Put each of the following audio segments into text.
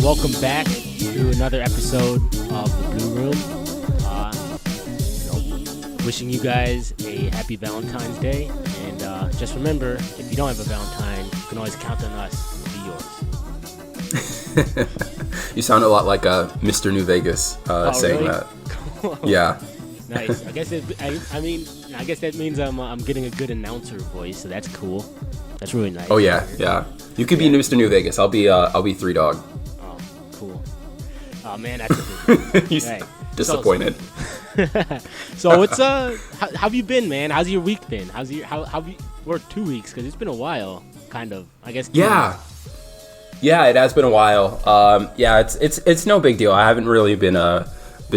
Welcome back to another episode of the Blue Room. Wishing you guys a happy Valentine's Day, and just remember, if you don't have a Valentine, you can always count on us to be yours. You sound a lot like Mr. New Vegas saying really? that. Yeah. Nice. I guess I guess that means I'm getting a good announcer voice, so that's cool. That's really nice. Oh yeah, yeah. You could be Mr. New Vegas. I'll be Three Dog. Oh, cool. Oh man, that's a big He's disappointed. So what's how have you been, man? How's your week been? How have you worked 2 weeks? Because it's been a while, kind of. I guess. Yeah. Yeah, it has been a while. Yeah, it's no big deal. I haven't really been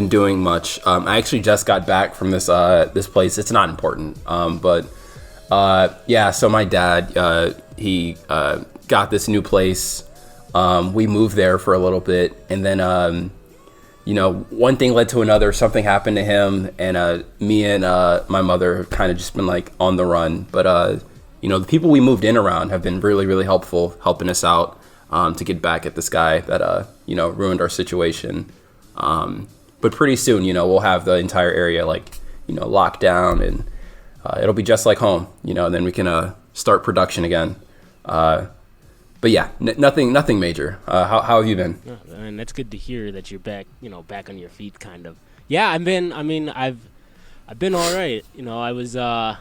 doing much. I actually just got back from this place. It's not important. But yeah. So my dad, he got this new place. We moved there for a little bit, and then one thing led to another. Something happened to him, and me and my mother have kind of just been like on the run. But the people we moved in around have been really, really helpful, helping us out to get back at this guy that ruined our situation. But pretty soon, we'll have the entire area locked down, and it'll be just like home. And then we can start production again. But yeah, nothing major. How have you been? And that's good to hear that you're back, back on your feet, kind of. Yeah, I've been all right. I was out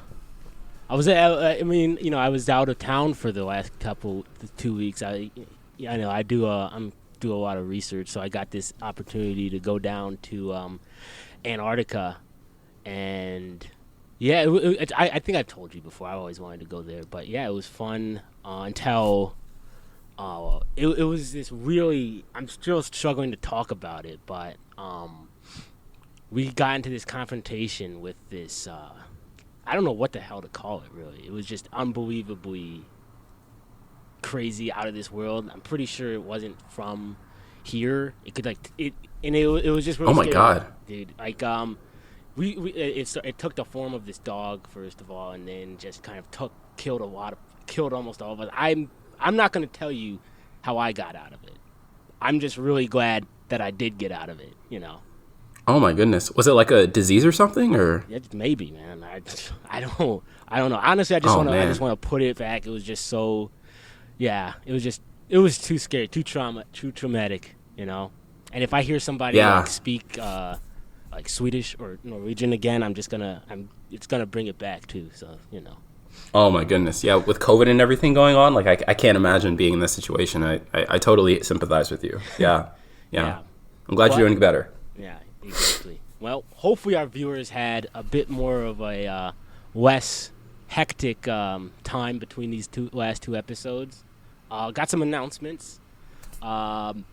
of town for the last 2 weeks. I do a lot of research, so I got this opportunity to go down to Antarctica, and yeah, I think I've told you before. I always wanted to go there, but yeah, it was fun until. It was this really, I'm still struggling to talk about it, but we got into this confrontation with this, I don't know what the hell to call it, really. It was just unbelievably crazy, out of this world. I'm pretty sure it wasn't from here. It could it was just really oh my scary, God, dude. It took the form of this dog, first of all, and then just kind of killed almost all of us. I'm not going to tell you how I got out of it. I'm just really glad that I did get out of it, Oh my goodness. Was it like a disease or something, or? Maybe, man. I don't know. Honestly, I just want to put it back. It was just so, yeah. It was too scary, too traumatic, And if I hear somebody speak like Swedish or Norwegian again, it's gonna bring it back too. So Oh my goodness. Yeah, with COVID and everything going on, I can't imagine being in this situation. I totally sympathize with you. Yeah. I'm glad you're doing better. Yeah, exactly. Well, hopefully our viewers had a bit more of a less hectic time between these last two episodes. Got some announcements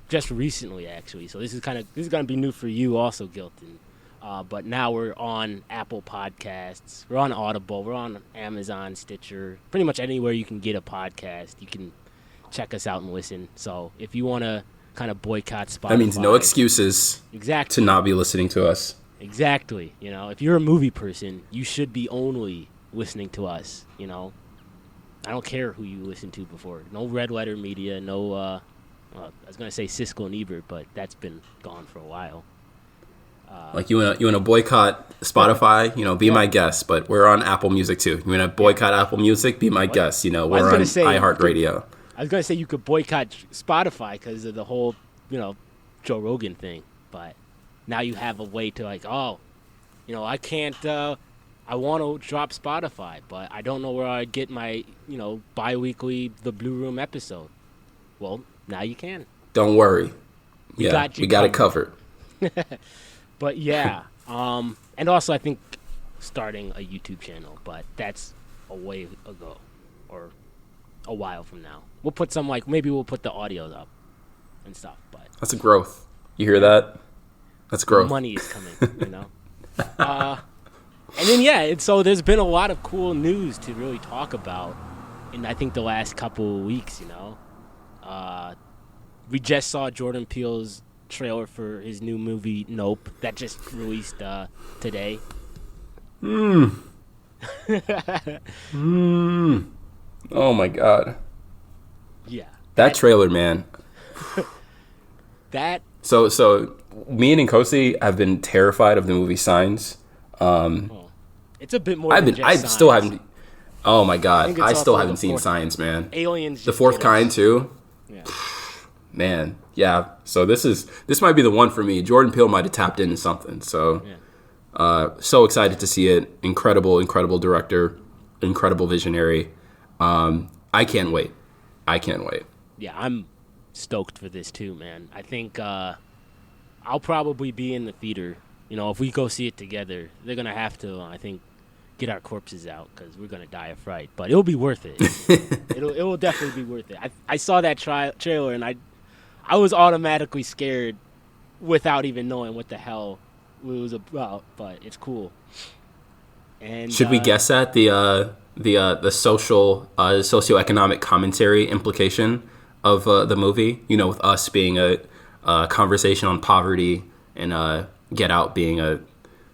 just recently, actually. So this is going to be new for you also, Gilton. But now we're on Apple Podcasts, we're on Audible, we're on Amazon, Stitcher, pretty much anywhere you can get a podcast. You can check us out and listen. So if you want to kind of boycott Spotify, that means no excuses to not be listening to us. Exactly. If you're a movie person, you should be only listening to us. I don't care who you listened to before. No Red Letter Media, no, I was going to say Siskel and Ebert, but that's been gone for a while. You wanna boycott Spotify, be my guest, but we're on Apple Music too. You wanna boycott Apple Music, be my guest. We're on iHeartRadio. I was gonna say you could boycott Spotify because of the whole, Joe Rogan thing. But now you have a way to I can't. I want to drop Spotify, but I don't know where I get my, bi-weekly The Blue Room episode. Well, now you can. Don't worry. We got it covered. But yeah, and also I think starting a YouTube channel, but that's a way ago, or a while from now. We'll put maybe we'll put the audios up and stuff, but that's a growth. You hear that? That's growth. Money is coming, and then so there's been a lot of cool news to really talk about in I think the last couple of weeks. We just saw Jordan Peele's trailer for his new movie Nope that just released today. Oh my God. Yeah. That trailer, man. That So me and Nkosi have been terrified of the movie Signs. oh, it's a bit more than I just still Signs. haven't. Oh my I god, think it's I still also the haven't seen fourth. Signs, man. Aliens The just fourth did kind us. too, Yeah. man. Yeah. So this might be the one for me. Jordan Peele might have tapped into something. So Yeah. so excited to see it. Incredible director, incredible visionary. I can't wait. I can't wait. Yeah, I'm stoked for this too, man. I think I'll probably be in the theater. You know, if we go see it together, they're gonna have to, I think, get our corpses out because we're gonna die of fright. But it'll be worth it. It will definitely be worth it. I saw that trailer and I was automatically scared without even knowing what the hell it was about. But it's cool. And Should we guess at the social socioeconomic commentary implication of the movie? You know, with us being a conversation on poverty and Get Out being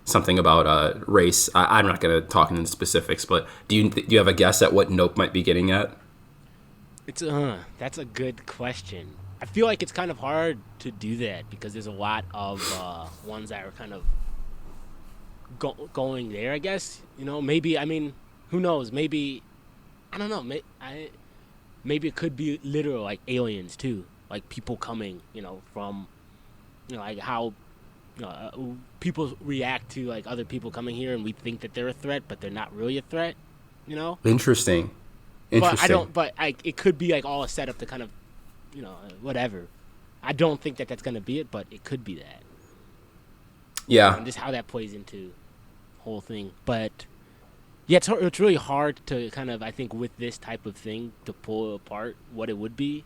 something about race. I'm not going to talk in specifics, but do you have a guess at what Nope might be getting at? It's that's a good question. I feel like it's kind of hard to do that because there's a lot of ones that are kind of going there. I guess maybe. I mean, who knows? Maybe I don't know. Maybe it could be literal like aliens too, like people coming. From like how people react to like other people coming here, and we think that they're a threat, but they're not really a threat. Interesting. But I don't. But it could be like all a setup to kind of, whatever. I don't think that that's gonna be it, but it could be that. Yeah. And just how that plays into whole thing, but yeah, it's really hard to kind of I think with this type of thing to pull apart what it would be,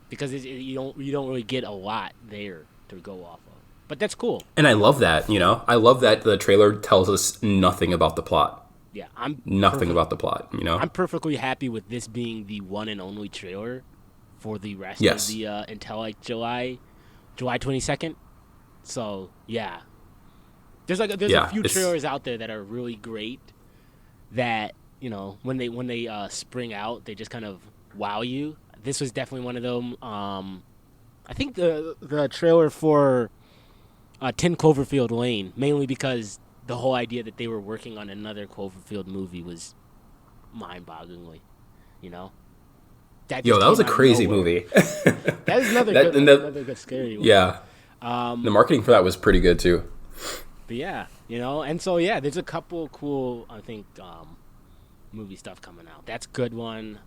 because you don't really get a lot there to go off of. But that's cool. And I love that. I love that the trailer tells us nothing about the plot. Yeah, Nothing about the plot. I'm perfectly happy with this being the one and only trailer for the rest Yes. of the until like July 22nd. So yeah, there's a few trailers out there that are really great. That when they spring out, they just kind of wow you. This was definitely one of them. I think the trailer for 10 Cloverfield Lane, mainly because the whole idea that they were working on another Cloverfield movie was mind-bogglingly, That Yo, just that was a came out of crazy nowhere. movie. That is another That- good, and that- another good scary one. Yeah. The marketing for that was pretty good too. But yeah, and so yeah, there's a couple cool, I think, movie stuff coming out. That's a good one.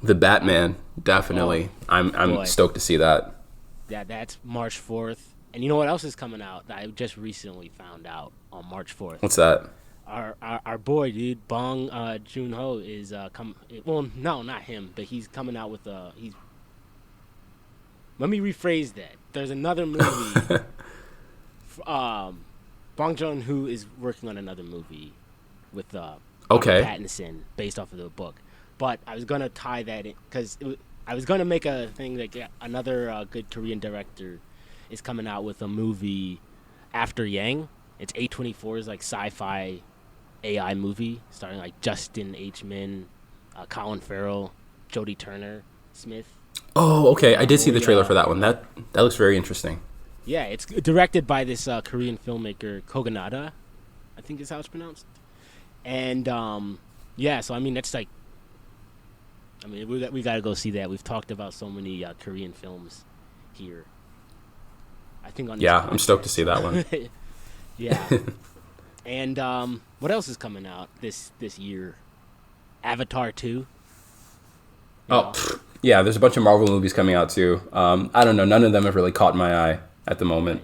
The Batman, definitely. I'm boy. stoked to see that. Yeah, that's March 4th. And you know what else is coming out that I just recently found out on March 4th? What's that? Our boy, dude, Bong Joon-ho is well, no, not him, but he's coming out with he's. Let me rephrase that. There's another movie. Bong Joon-ho is working on another movie with Okay. Pattinson based off of the book. But I was gonna tie that in because I was gonna make a thing like another good Korean director is coming out with a movie after Yang. It's A24's like sci-fi AI movie starring like Justin H. Min, Colin Farrell, Jodie Turner Smith. Oh, okay. I did see the trailer for that one. That looks very interesting. Yeah, it's directed by this Korean filmmaker Kogonada, I think is how it's pronounced. And yeah, so I mean that's like, I mean we got to go see that. We've talked about so many Korean films here. I think on this Yeah, podcast. I'm stoked to see that one. Yeah. And what else is coming out this year? Avatar 2. Yeah, there's a bunch of Marvel movies coming out too. I don't know. None of them have really caught my eye at the moment.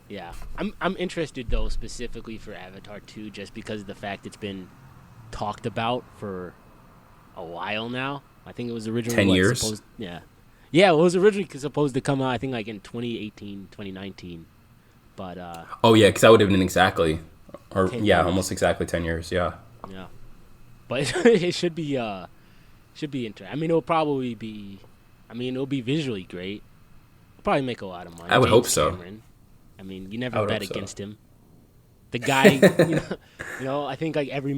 Yeah. I'm interested though specifically for Avatar 2 just because of the fact it's been talked about for a while now. I think it was originally 10 years? Yeah, it was originally supposed to come out I think like in 2018, 2019. But Oh yeah, because that would have been exactly, or 10 yeah, years. almost exactly 10 years. Yeah. yeah. But it should be interesting. I mean, it'll probably be it'll be visually great. It'll probably make a lot of money. I would James hope so. Cameron. I mean, you I never would bet hope so. against him. The guy, I think like every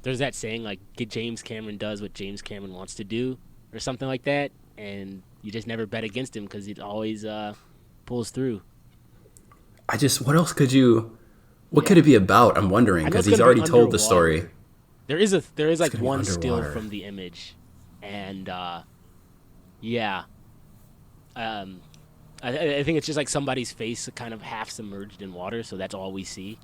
there's that saying like James Cameron does what James Cameron wants to do or something like that, and you just never bet against him because it always pulls through. What else could you? What could it be about? I'm wondering because he's already told the story. There is like one still underwater. from the image, and yeah, I think it's just like somebody's face kind of half submerged in water, so that's all we see.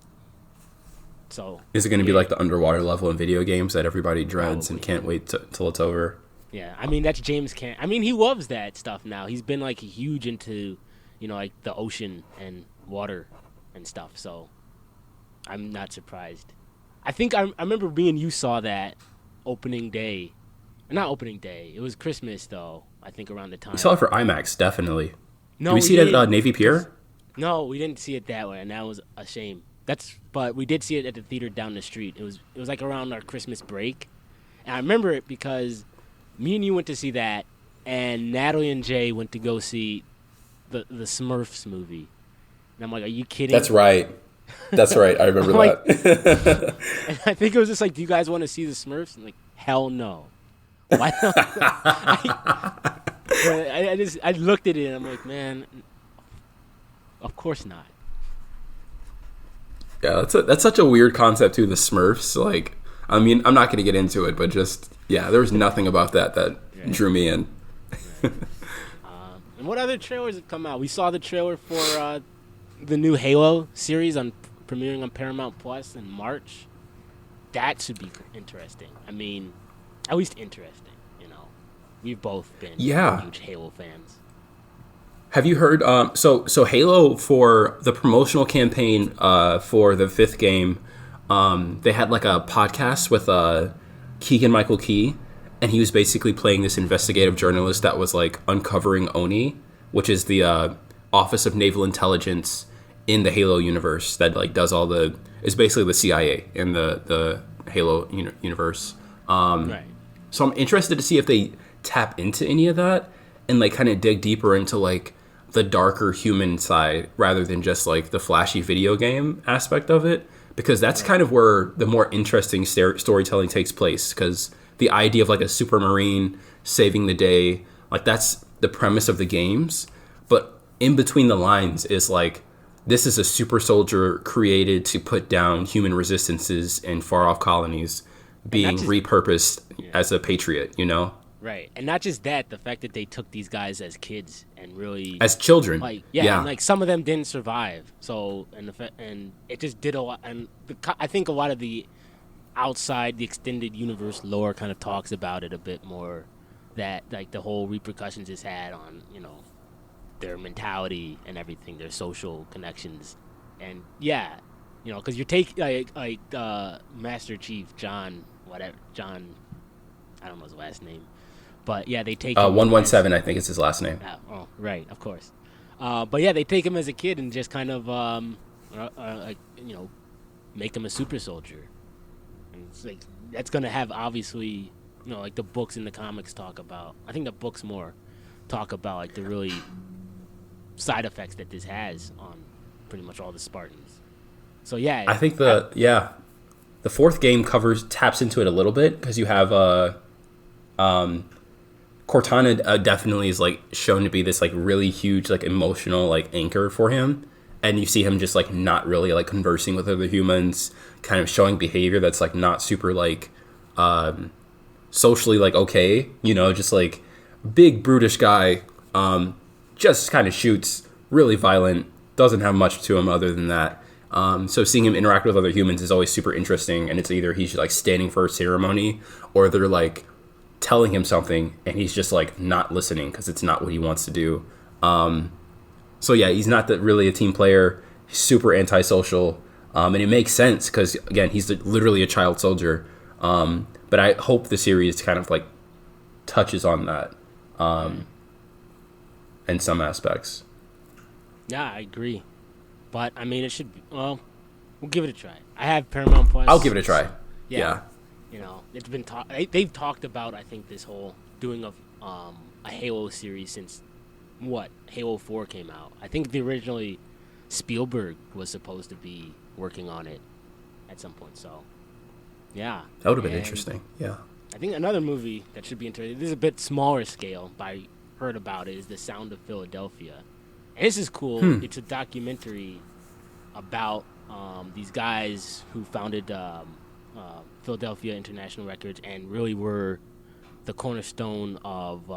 So is it going to be like the underwater level in video games that everybody dreads Probably. and can't wait till it's over? Yeah, I mean that's James Cam. I mean he loves that stuff now. He's been like huge into, like the ocean and water and stuff. So I'm not surprised. I think I remember me and you saw that opening day. Not opening day. It was Christmas though. I think around the time. We saw it for IMAX, definitely. No, Did we see it at didn't. Navy Pier? No, we didn't see it that way, and that was a shame. But we did see it at the theater down the street. It was like around our Christmas break, and I remember it because me and you went to see that, and Natalie and Jay went to go see the Smurfs movie. And I'm like, are you kidding? That's right. I remember Like- that. And I think it was just like, do you guys want to see the Smurfs? I'm like, hell no. Why not? I looked at it and I'm like, man, of course not. Yeah, that's such a weird concept too. The Smurfs, like, I mean, I'm not going to get into it, but just there was nothing about that drew me in. And what other trailers have come out? We saw the trailer for the new Halo series premiering on Paramount Plus in March. That should be interesting. I mean, at least interesting. We've both been huge Halo fans. Have you heard? So Halo, for the promotional campaign for the 5th game, they had like a podcast with Keegan-Michael Key, and he was basically playing this investigative journalist that was like uncovering ONI, which is the Office of Naval Intelligence in the Halo universe that like does all is basically the CIA in the Halo universe. Right. So I'm interested to see if they tap into any of that and like kind of dig deeper into like the darker human side rather than just like the flashy video game aspect of it, because that's kind of where the more interesting storytelling takes place, because the idea of like a super marine saving the day, like that's the premise of the games, but in between the lines is like, this is a super soldier created to put down human resistances in far off colonies being repurposed as a patriot, Right, and not just that, the fact that they took these guys as kids and really as children, and like some of them didn't survive. So and it just did a lot. And I think a lot of the outside the extended universe lore kind of talks about it a bit more. That like the whole repercussions it's had on their mentality and everything, their social connections, and because you take like Master Chief John, I don't know his last name. But they take him 117, I think is his last name. Right, of course. But they take him as a kid and just kind of make him a super soldier. And it's like that's gonna have obviously like the books and the comics talk about. I think the books more talk about like the really side effects that this has on pretty much all the Spartans. So I think the 4th game taps into it a little bit, because you have Cortana definitely is like shown to be this like really huge like emotional like anchor for him, and you see him just like not really like conversing with other humans, kind of showing behavior that's like not super like socially like okay, just like big brutish guy, just kind of shoots, really violent, doesn't have much to him other than that. So seeing him interact with other humans is always super interesting, and it's either he's like standing for a ceremony or they're like telling him something and he's just like not listening because it's not what he wants to do. So he's not really a team player. He's super antisocial, and it makes sense because again he's literally a child soldier. But I hope the series kind of like touches on that in some aspects. Yeah, I agree. But I mean, it should be, we'll give it a try. I have Paramount Plus. I'll give it a try. Yeah. It's been they've talked about, I think, this whole doing of a Halo series since Halo 4 came out. I think originally Spielberg was supposed to be working on it at some point. So that would have been interesting. Yeah. I think another movie that should be interesting. This is a bit smaller scale by heard about it is The Sound of Philadelphia. And this is cool. It's a documentary about these guys who founded Philadelphia International Records and really were the cornerstone of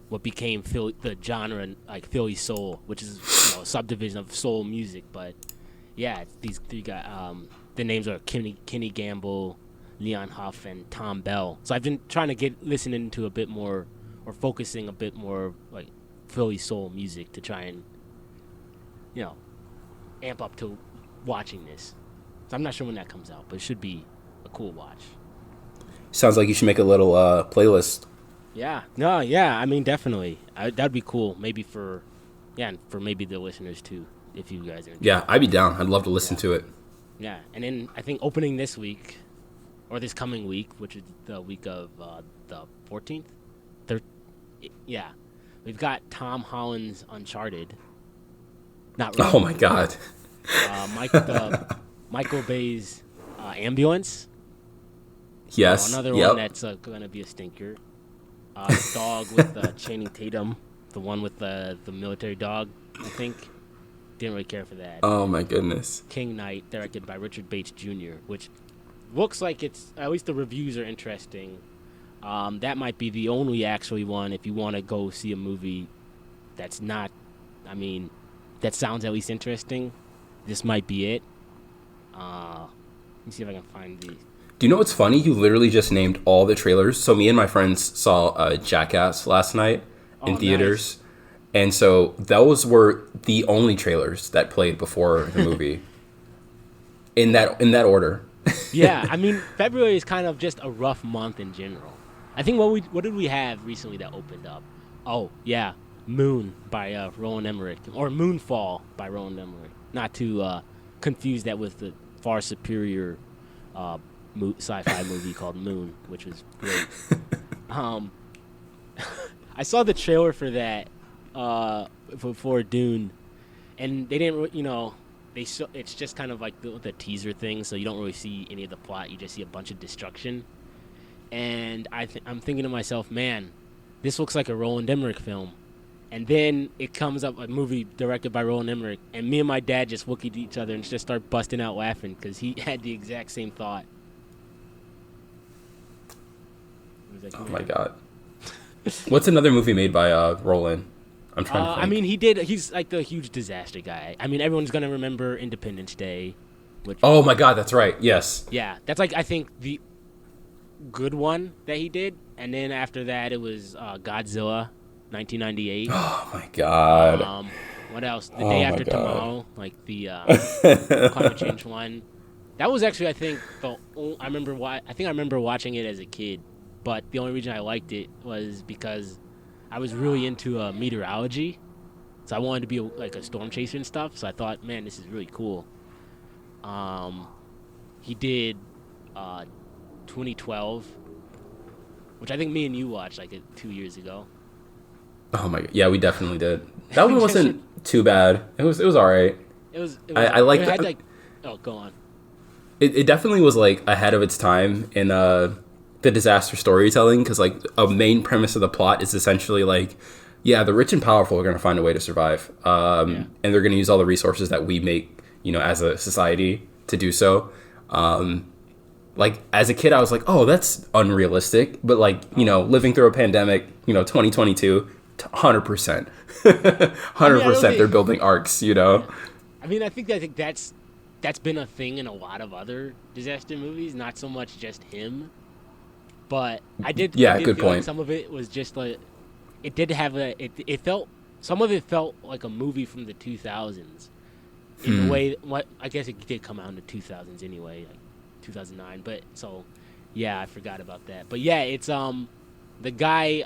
what became the genre like Philly soul, which is a subdivision of soul music. But yeah, these three guys. The names are Kenny Gamble, Leon Huff, and Tom Bell. So I've been trying to listening to a bit more, or focusing a bit more like Philly soul music to try and amp up to watching this. So I'm not sure when that comes out, but it should be a cool watch. Sounds like you should make a little playlist. Yeah. No, yeah. I mean, definitely. That'd be cool. Maybe for maybe the listeners too, if you guys are interested. Yeah, I'd be down. I'd love to listen to it. Yeah. And then I think opening this week, or this coming week, which is the week of the 14th. Yeah. We've got Tom Holland's Uncharted. Not really. Oh my God. Michael Bay's Ambulance. Yes. Another one that's going to be a stinker. Dog with Channing Tatum, the one with the military dog, I think. Didn't really care for that. Oh my goodness. King Knight, directed by Richard Bates Jr., which looks like it's, at least the reviews are interesting. That might be the only actually one if you want to go see a movie that's not, I mean, that sounds at least interesting. This might be it. Let me see if I can find the... Do you know what's funny? You literally just named all the trailers. So me and my friends saw Jackass last night in theaters. Nice. And so those were the only trailers that played before the movie. in that order. Yeah, I mean, February is kind of just a rough month in general. I think what did we have recently that opened up? Oh, yeah, Moon by Roland Emmerich, or Moonfall by Roland Emmerich. Not to confuse that with the far superior sci-fi movie called Moon, which was great. I saw the trailer for that for Dune, and they didn't, it's just kind of like the teaser thing, so you don't really see any of the plot. You just see a bunch of destruction. And I'm thinking to myself, man, this looks like a Roland Emmerich film. And then it comes up, a movie directed by Roland Emmerich, and me and my dad just look at each other and just start busting out laughing because he had the exact same thought. Like, oh my God. What's another movie made by Roland? I'm trying to think. I mean, he's like the huge disaster guy. I mean, everyone's going to remember Independence Day. Oh my God, that's right. Yes. Yeah, that's like, I think, the good one that he did. And then after that, it was Godzilla, 1998. Oh my God. What else? The Day After Tomorrow, like the climate change one. That was actually, I think, I remember watching it as a kid. But the only reason I liked it was because I was really into meteorology. So I wanted to be like a storm chaser and stuff. So I thought, man, this is really cool. He did 2012, which I think me and you watched like 2 years ago. Oh my God. Yeah, we definitely did. That one wasn't too bad. It was all right. It was I liked it. Oh, go on. It definitely was like ahead of its time in the disaster storytelling, because like a main premise of the plot is essentially like, yeah, the rich and powerful are going to find a way to survive, and they're going to use all the resources that we make, as a society to do so. Like as a kid, I was like, oh, that's unrealistic, but like living through a pandemic, 2022, 100%, 100%, they're building arcs, Yeah. I mean, I think that's been a thing in a lot of other disaster movies, not so much just him. But I did good feel point. like some of it was just like, it did have it felt, some of it felt like a movie from the 2000s in the way, I guess it did come out in the 2000s anyway, like 2009. But so, yeah, I forgot about that. But yeah, it's the guy,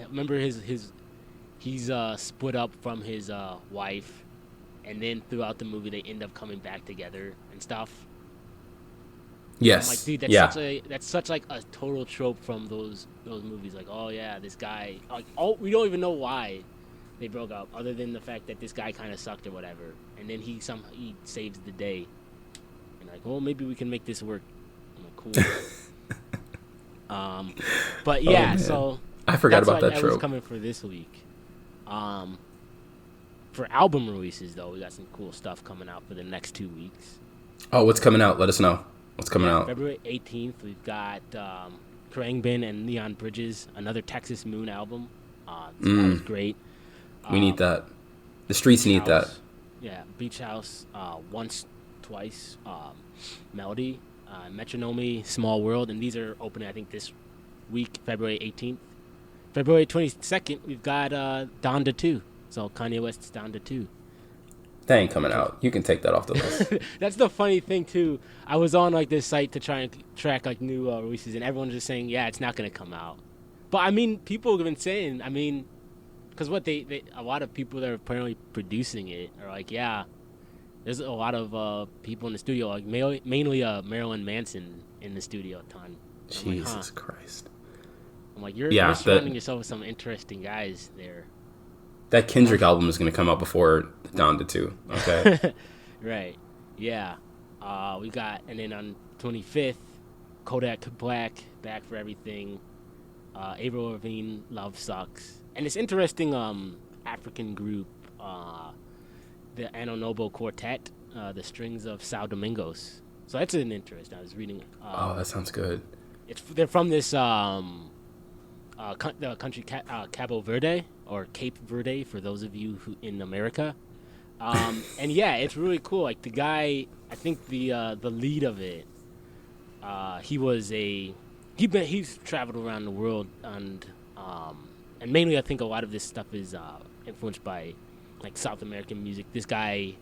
remember he's split up from his wife, and then throughout the movie they end up coming back together and stuff. Yes. I'm like, dude, that's such like a total trope from those movies. Like, oh yeah, this guy, like, we don't even know why they broke up, other than the fact that this guy kind of sucked or whatever, and then he saves the day, and like, well, maybe we can make this work. I'm like, cool. But yeah, so I forgot That's about what that I was trope. coming for this week. Um, for album releases though, we got some cool stuff coming out for the next 2 weeks. Oh, what's coming out? Let us know. What's coming Yeah, out? February 18th, we've got Khruangbin and Leon Bridges, another Texas Moon album. That was great. We need Um, that. The streets Beach need that. House, yeah, Beach House, Once, Twice, Melody, Metronome, Small World, and these are opening I think this week, February 18th. February 22nd, we've got Donda 2. So Kanye West's Donda 2. That ain't coming out. You can take that off the list. That's the funny thing too. I was on like this site to try and track like new releases, and everyone's just saying, "Yeah, it's not gonna come out." But I mean, people have been saying, I mean, because what they a lot of people that are apparently producing it are like, "Yeah, there's a lot of people in the studio, like mainly Marilyn Manson in the studio a ton." I'm like, Jesus Christ. I'm like, you're Yeah, surrounding yourself with some interesting guys there. that Kendrick album is going to come out before Donda 2. Okay. Right. Yeah. We got, and then on 25th, Kodak Black, Back for Everything. Avril Lavigne, Love Sucks. And this interesting African group, the Anonobo Quartet, the Strings of Sao Domingos. So that's an interest. I was reading. Oh, that sounds good. They're from this the country Cabo Verde, or Cape Verde for those of you who in America. And yeah, it's really cool. Like the guy, I think the lead of it, he's traveled around the world, and mainly I think a lot of this stuff is influenced by like South American music. This guy,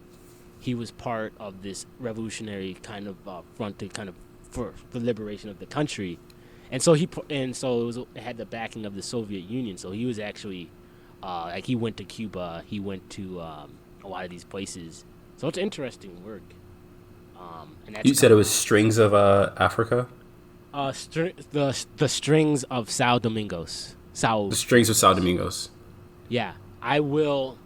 he was part of this revolutionary kind of front to kind of for the liberation of the country, and so it had the backing of the Soviet Union. So he was actually like he went to Cuba, he went to a lot of these places. So it's interesting work. And that's You said it was Strings of Africa? The Strings of Sao Domingos. The Strings of Sao Domingos. Yeah, I will.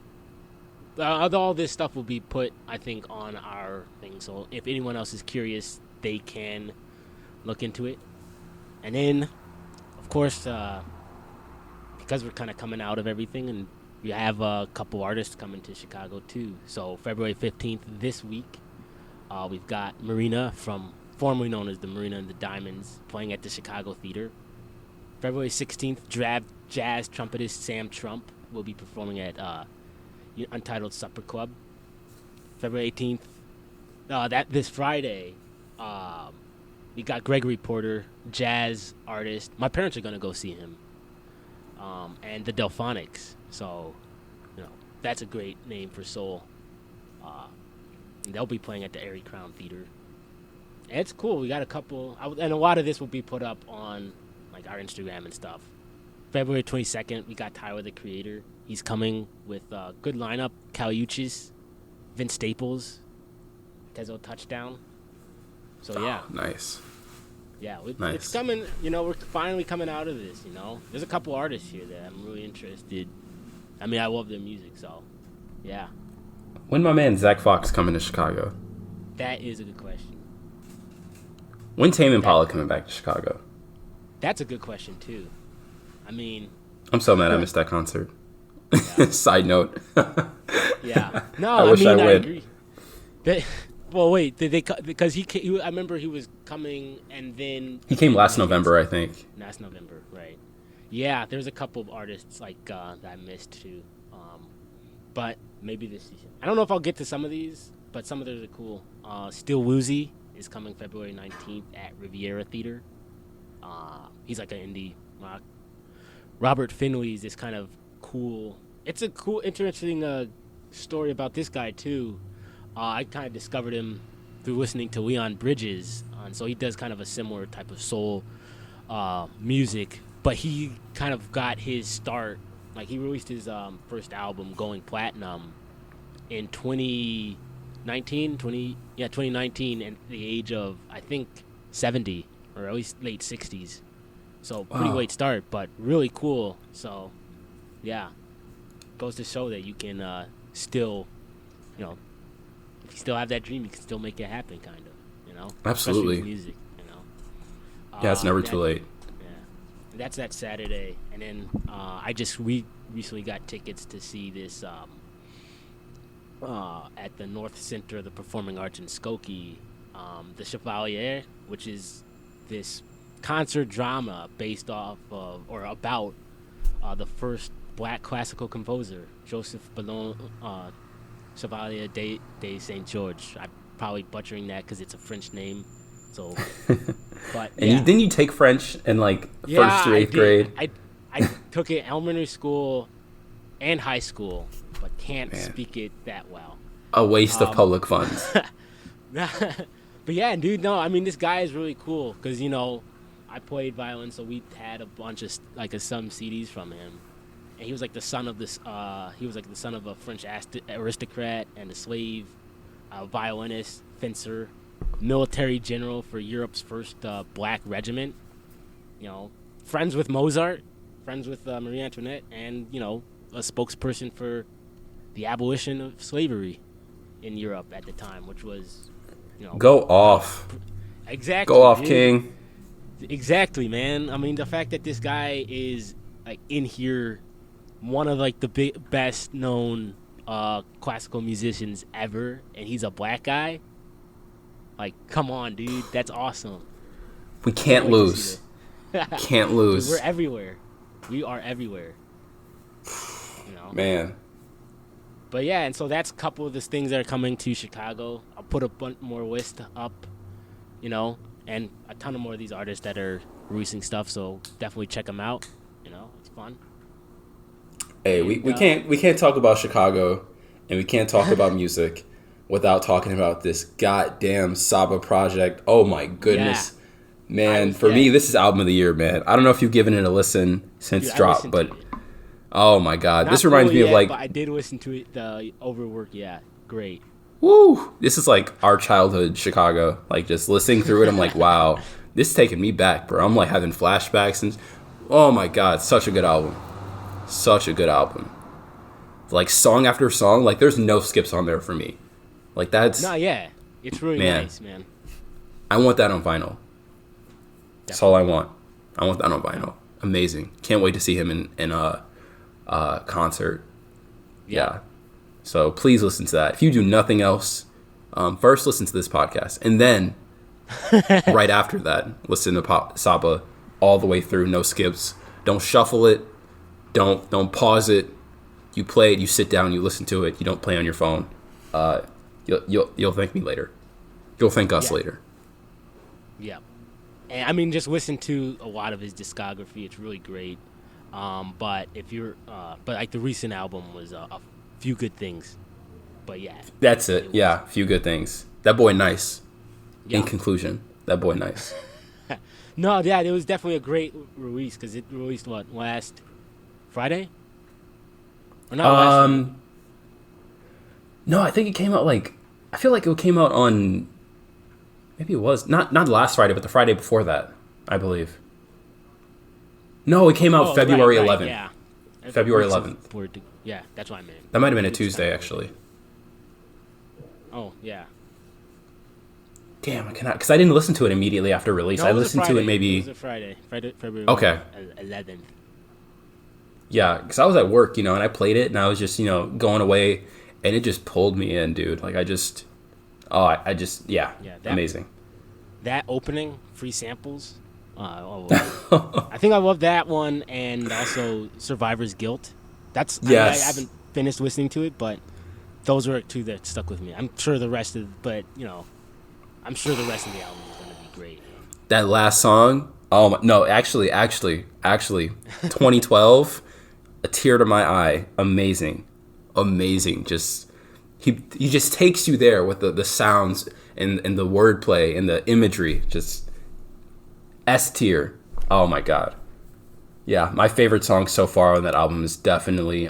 All this stuff will be put, I think, on our thing. So if anyone else is curious, they can look into it. And then, of course, because we're kind of coming out of everything, and we have a couple artists coming to Chicago too. So February 15th this week, we've got Marina, from formerly known as the Marina and the Diamonds, playing at the Chicago Theater. February 16th, jazz trumpetist Sam Trump will be performing at Untitled Supper Club. February 18th, this Friday, we got Gregory Porter, jazz artist. My parents are going to go see him. And the Delphonics. So, that's a great name for soul. And they'll be playing at the Airy Crown Theater. And it's cool. We got a couple, and a lot of this will be put up on like our Instagram and stuff. February 22nd, we got Tyler the Creator. He's coming with a good lineup. Cal Uchis, Vince Staples, Tezo Touchdown. So yeah. Oh, nice. Yeah, Nice. It's coming. We're finally coming out of this. There's a couple artists here that I'm really interested. I mean, I love their music, so yeah. When my man Zach Fox coming to Chicago? That is a good question. When Tame Impala coming back to Chicago? That's a good question too. I mean, I'm so mad I missed that concert. Yeah. Side note. Yeah. No, I wish I I would. agree. Well, wait. Did they? Because I remember he was coming, and then He came last November, I think. Last November, right? Yeah, there's a couple of artists like that I missed too. But maybe this season. I don't know if I'll get to some of these, but some of those are cool. Still Woozy is coming February 19th at Riviera Theater. He's like an indie rock. Robert Finley is this kind of cool. It's a cool, interesting story about this guy too. I kind of discovered him through listening to Leon Bridges, and so he does kind of a similar type of soul music. But he kind of got his start. Like he released his first album, Going Platinum, in 2019, at the age of I think 70 or at least late 60s. So pretty late start, but really cool. So yeah, goes to show that you can still, if you still have that dream, you can still make it happen, kind of, Absolutely. Especially with music, Yeah, it's never too late. Yeah. That's that Saturday, and then we recently got tickets to see this at the North Center of the Performing Arts in Skokie, the Chevalier, which is this concert drama based off of or about the first black classical composer, Joseph Ballon Chevalier de Saint George. I'm probably butchering that because it's a French name. So, but And yeah. didn't you take French in like first through eighth grade? I took it elementary school and high school, but can't Man. speak it that well. A waste of public funds. But yeah, dude, no, I mean this guy is really cool because I played violin, so we had a bunch of some CDs from him, and he was like the son of this. He was like the son of a French aristocrat and a slave, violinist, fencer, military general for Europe's first black regiment. Friends with Mozart, friends with Marie Antoinette, and a spokesperson for the abolition of slavery in Europe at the time, which was, Go off. Exactly. Go off, dude. King. Exactly, man. I mean, the fact that this guy is like in here, one of like the best known classical musicians ever, and he's a black guy. Like, come on, dude, that's awesome. We can't lose. Can't lose. We're everywhere. We are everywhere. Man. But yeah, and so that's a couple of the things that are coming to Chicago. I'll put a bunch more list up, and a ton of more of these artists that are releasing stuff. So definitely check them out. It's fun. Hey, we can't talk about Chicago, and we can't talk about music without talking about this goddamn Saba project. Oh my goodness. Yeah. Man, for me, this is album of the year, man. I don't know if you've given it a listen since drop, but oh my god, Not this reminds me of like. But I did listen to it. The Overwork, yeah, great. Woo! This is like our childhood Chicago. Like just listening through it, I'm like, wow, this is taking me back, bro. I'm like having flashbacks and oh my god, such a good album. Such a good album. Like song after song, like there's no skips on there for me. Like that's yeah, it's really nice, man. I want that on vinyl. That's all I want. I want that on vinyl. Amazing. Can't wait to see him in a concert. Yeah. So please listen to that. If you do nothing else, first listen to this podcast, and then right after that, listen to Saba all the way through, no skips. Don't shuffle it. Don't pause it. You play it. You sit down. You listen to it. You don't play on your phone. You'll thank me later. You'll thank us later. Yeah. And I mean, just listen to a lot of his discography. It's really great. But if you're, but like the recent album was a few good things. But yeah. That's it. Yeah, few good things. That boy nice. Yeah. In conclusion, that boy nice. No, yeah, it was definitely a great release because it released last Friday? Or not last No, I think it came out I feel like it came out on, maybe it was not last Friday, but the Friday before that, I believe. No, it came out February 11th. Yeah. February 11th. Yeah, that's what I meant. That might have been a Tuesday, actually. Oh, yeah. Damn, I cannot, because I didn't listen to it immediately after release. I listened to it maybe. It was a Friday, February okay. 11th. Yeah, because I was at work, and I played it, and I was just, going away, and it just pulled me in, dude. Like, amazing. That opening, free samples, I think I love that one, and also Survivor's Guilt. That's yes. I haven't finished listening to it, but those were two that stuck with me. I'm sure the rest of the album is going to be great. That last song, oh my, no, actually, 2012, a tear to my eye, amazing. Just he just takes you there with the sounds and the wordplay and the imagery, just S tier. Oh my god. Yeah, my favorite song so far on that album is definitely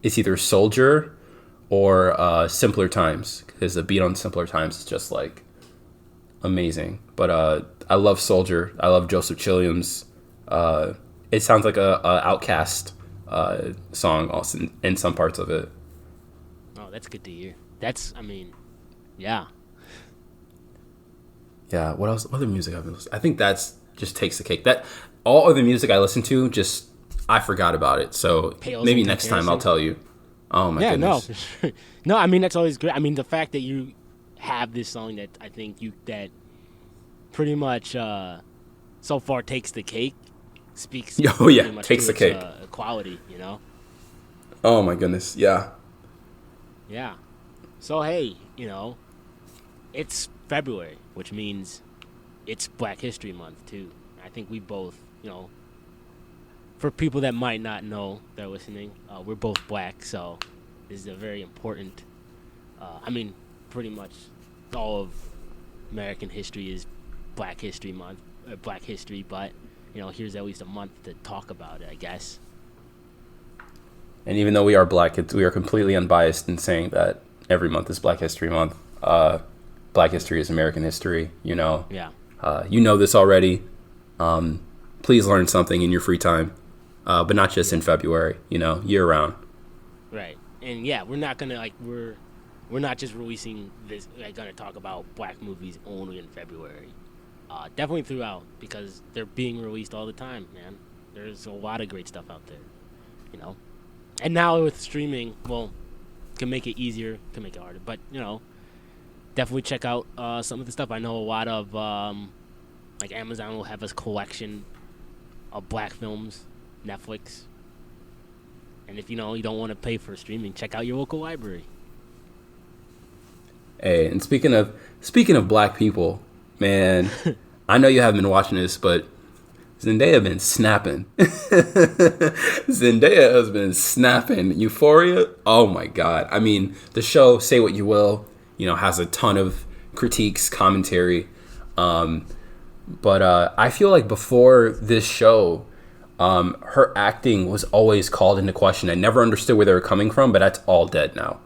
it's either Soldier or Simpler Times, because the beat on Simpler Times is just like amazing. But I love Soldier. I love Joseph Chilliams. It sounds like a Outkast song also in some parts of it. Oh, that's good to hear. Yeah. Yeah, what else? What other music I've been listening? I think that's just takes the cake. That all of the music I listen to, just I forgot about it. So Pales maybe in next time I'll comparison. tell you. Oh my Yeah, no, goodness. for sure. No, I mean that's always great. I mean the fact that you have this song that I think you that pretty much so far takes the cake speaks Oh yeah, pretty much takes to the its cake. quality, you know. Oh my goodness. Yeah. Yeah. So hey, you know, it's February, which means it's Black History Month too. I think we both, you know, for people that might not know that are listening, we're both black, so this is a very important. I mean, pretty much all of American history is Black History Month, Black History, but you know, here's at least a month to talk about it, I guess. And even though we are black, we are completely unbiased in saying that every month is Black History Month. Black history is American history. Yeah. You know this already. Please learn something in your free time, but not just in February. Year round. Right. And yeah, we're not gonna we're not just releasing this. Gonna talk about black movies only in February. Definitely throughout because they're being released all the time, man. There's a lot of great stuff out there, you know. And now with streaming, well, can make it easier, can make it harder, but definitely check out some of the stuff. I know a lot of like Amazon will have a collection of black films, Netflix. And if you don't want to pay for streaming, check out your local library. Hey, and speaking of black people, man, I know you haven't been watching this, but Zendaya been snapping. Zendaya has been snapping. Euphoria, oh my god. I mean, the show, say what you will, has a ton of critiques, commentary. But I feel like before this show, her acting was always called into question. I never understood where they were coming from, but that's all dead now.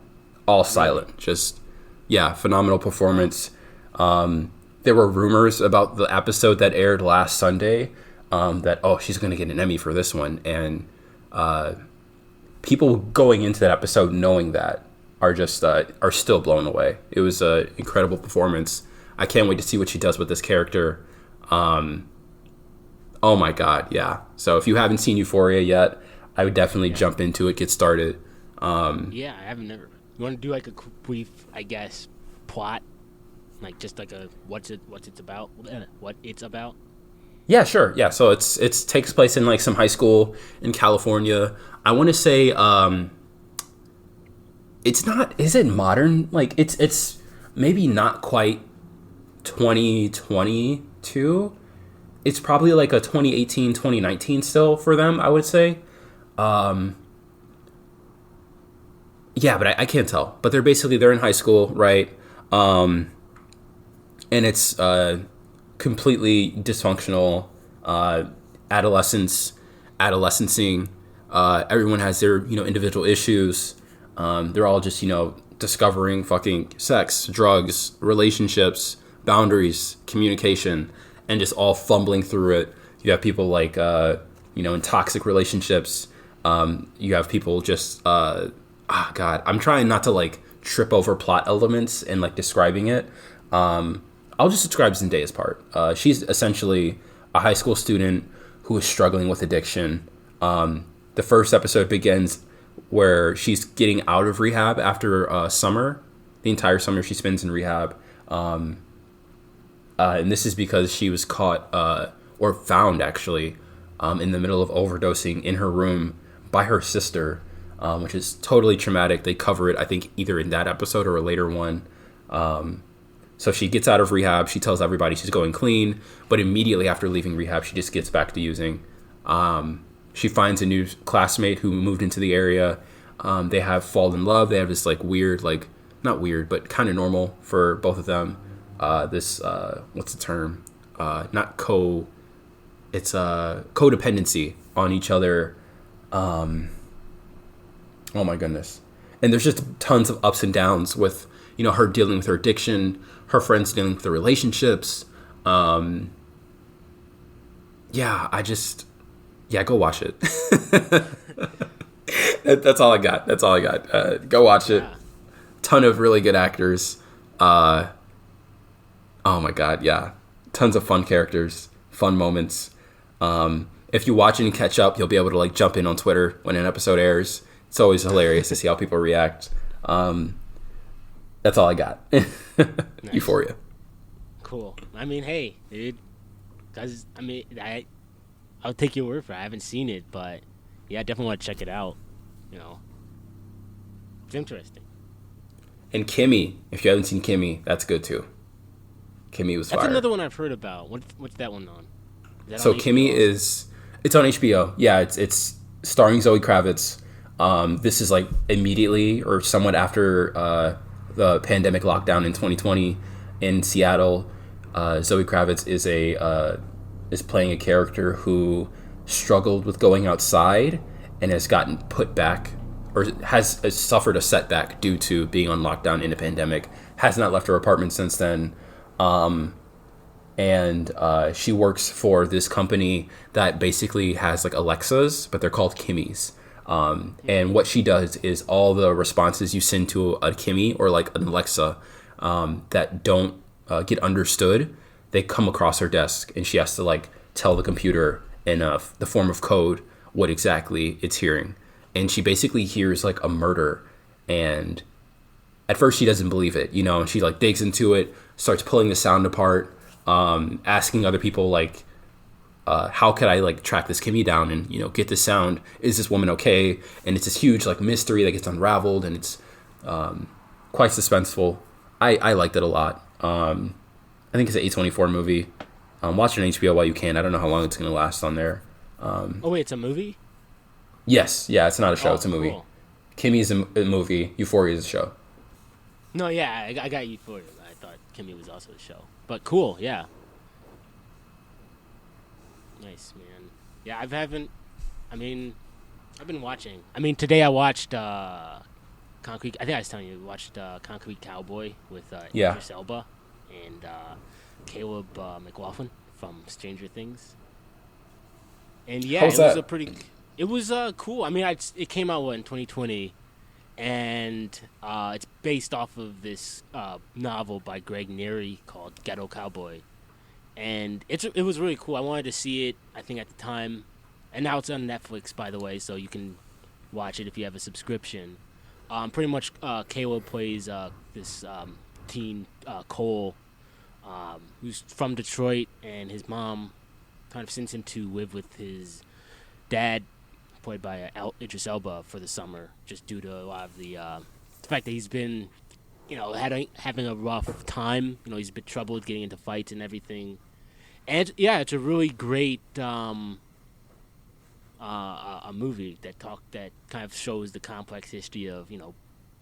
All silent. Just, yeah, phenomenal performance. There were rumors about the episode that aired last Sunday that, she's going to get an Emmy for this one. And people going into that episode knowing that are just are still blown away. It was an incredible performance. I can't wait to see what she does with this character. Oh my god, yeah. So if you haven't seen Euphoria yet, I would definitely jump into it, get started. Yeah, I haven't never. You want to do like a brief, I guess, plot, like just like a what it's about. Yeah, sure. Yeah, so it takes place in like some high school in California. I want to say it's not. Is it modern? Like it's maybe not quite 2022. It's probably like a 2018, 2019 still for them, I would say. Yeah, but I can't tell. But they're in high school, right? And it's completely dysfunctional adolescencing. Everyone has their individual issues. They're all just discovering fucking sex, drugs, relationships, boundaries, communication, and just all fumbling through it. You have people like in toxic relationships. You have people just God, I'm trying not to like trip over plot elements and like describing it. I'll just describe Zendaya's part. She's essentially a high school student who is struggling with addiction. The first episode begins where she's getting out of rehab after summer. The entire summer she spends in rehab. And this is because she was caught or found actually in the middle of overdosing in her room by her sister, which is totally traumatic. They cover it, I think, either in that episode or a later one. So she gets out of rehab. She tells everybody she's going clean, but immediately after leaving rehab, she just gets back to using. She finds a new classmate who moved into the area. They have fallen in love. They have this like weird, like not weird, but kind of normal for both of them. This what's the term? It's codependency on each other. Oh my goodness. And there's just tons of ups and downs with her dealing with her addiction, her friends dealing with their relationships. Go watch it. That's all I got. Go watch it. Ton of really good actors. Oh my god, yeah. Tons of fun characters, fun moments. if you watch and catch up, you'll be able to like jump in on Twitter when an episode airs. It's always hilarious to see how people react. That's all I got. Nice. Euphoria. Cool. I mean, hey, dude. I'll take your word for it. I haven't seen it, but yeah, I definitely want to check it out. You know, it's interesting. And Kimmy, if you haven't seen Kimmy, that's good too. Kimmy was fire. That's another one I've heard about. What's that one on? So Kimmy it's on HBO. Yeah, it's starring Zoe Kravitz. This is like immediately or somewhat after the pandemic lockdown in 2020 in Seattle. Zoe Kravitz is playing a character who struggled with going outside and has gotten put back or has suffered a setback due to being on lockdown in a pandemic. Has not left her apartment since then. And she works for this company that basically has like Alexas, but they're called Kimmys. And what she does is all the responses you send to a Kimmy or like an Alexa that don't get understood, they come across her desk, and she has to like tell the computer in the form of code what exactly it's hearing. And she basically hears like a murder, and at first she doesn't believe it, and she like digs into it, starts pulling the sound apart, asking other people like, how could I like track this Kimmy down and get the sound? Is this woman okay? And it's this huge like mystery that gets unraveled, and it's quite suspenseful. I liked it a lot. I think it's an A24 movie. Watch it on HBO while you can. I don't know how long it's going to last on there. Oh wait, it's a movie? Yes, yeah, it's not a show. It's a movie. Cool. Kimmy is a movie. Euphoria is a show. No, yeah, I got Euphoria. I thought Kimmy was also a show, but cool, yeah. Nice, man. Yeah, I've been watching. I mean, today I watched Concrete. I think I was telling you, we watched Concrete Cowboy with Idris Elba and Caleb McLaughlin from Stranger Things. And yeah, it was cool. I mean, it came out in 2020, and it's based off of this novel by Greg Neary called Ghetto Cowboy. And it was really cool. I wanted to see it, I think, at the time. And now it's on Netflix, by the way, so you can watch it if you have a subscription. Pretty much, Caleb plays this teen, Cole, who's from Detroit, and his mom kind of sends him to live with his dad, played by Idris Elba, for the summer, just due to a lot of the fact that he's been, having a rough time. He's been troubled getting into fights and everything. And yeah, it's a really great a movie that kind of shows the complex history of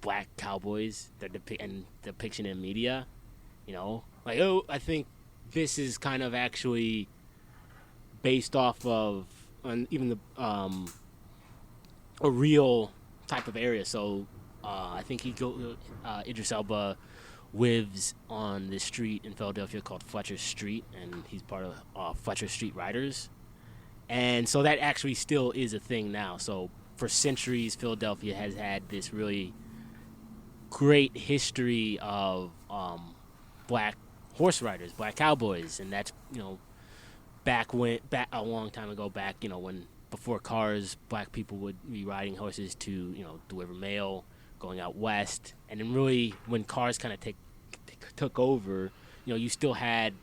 black cowboys, their depiction in media. I think this is kind of actually based off of even the a real type of area. So I think Idris Elba lives on this street in Philadelphia called Fletcher Street, and he's part of Fletcher Street Riders. And so that actually still is a thing now. So for centuries, Philadelphia has had this really great history of black horse riders, black cowboys, and that's back a long time ago. Back when before cars, black people would be riding horses to deliver mail, going out west, and then really when cars kind of took over, you still had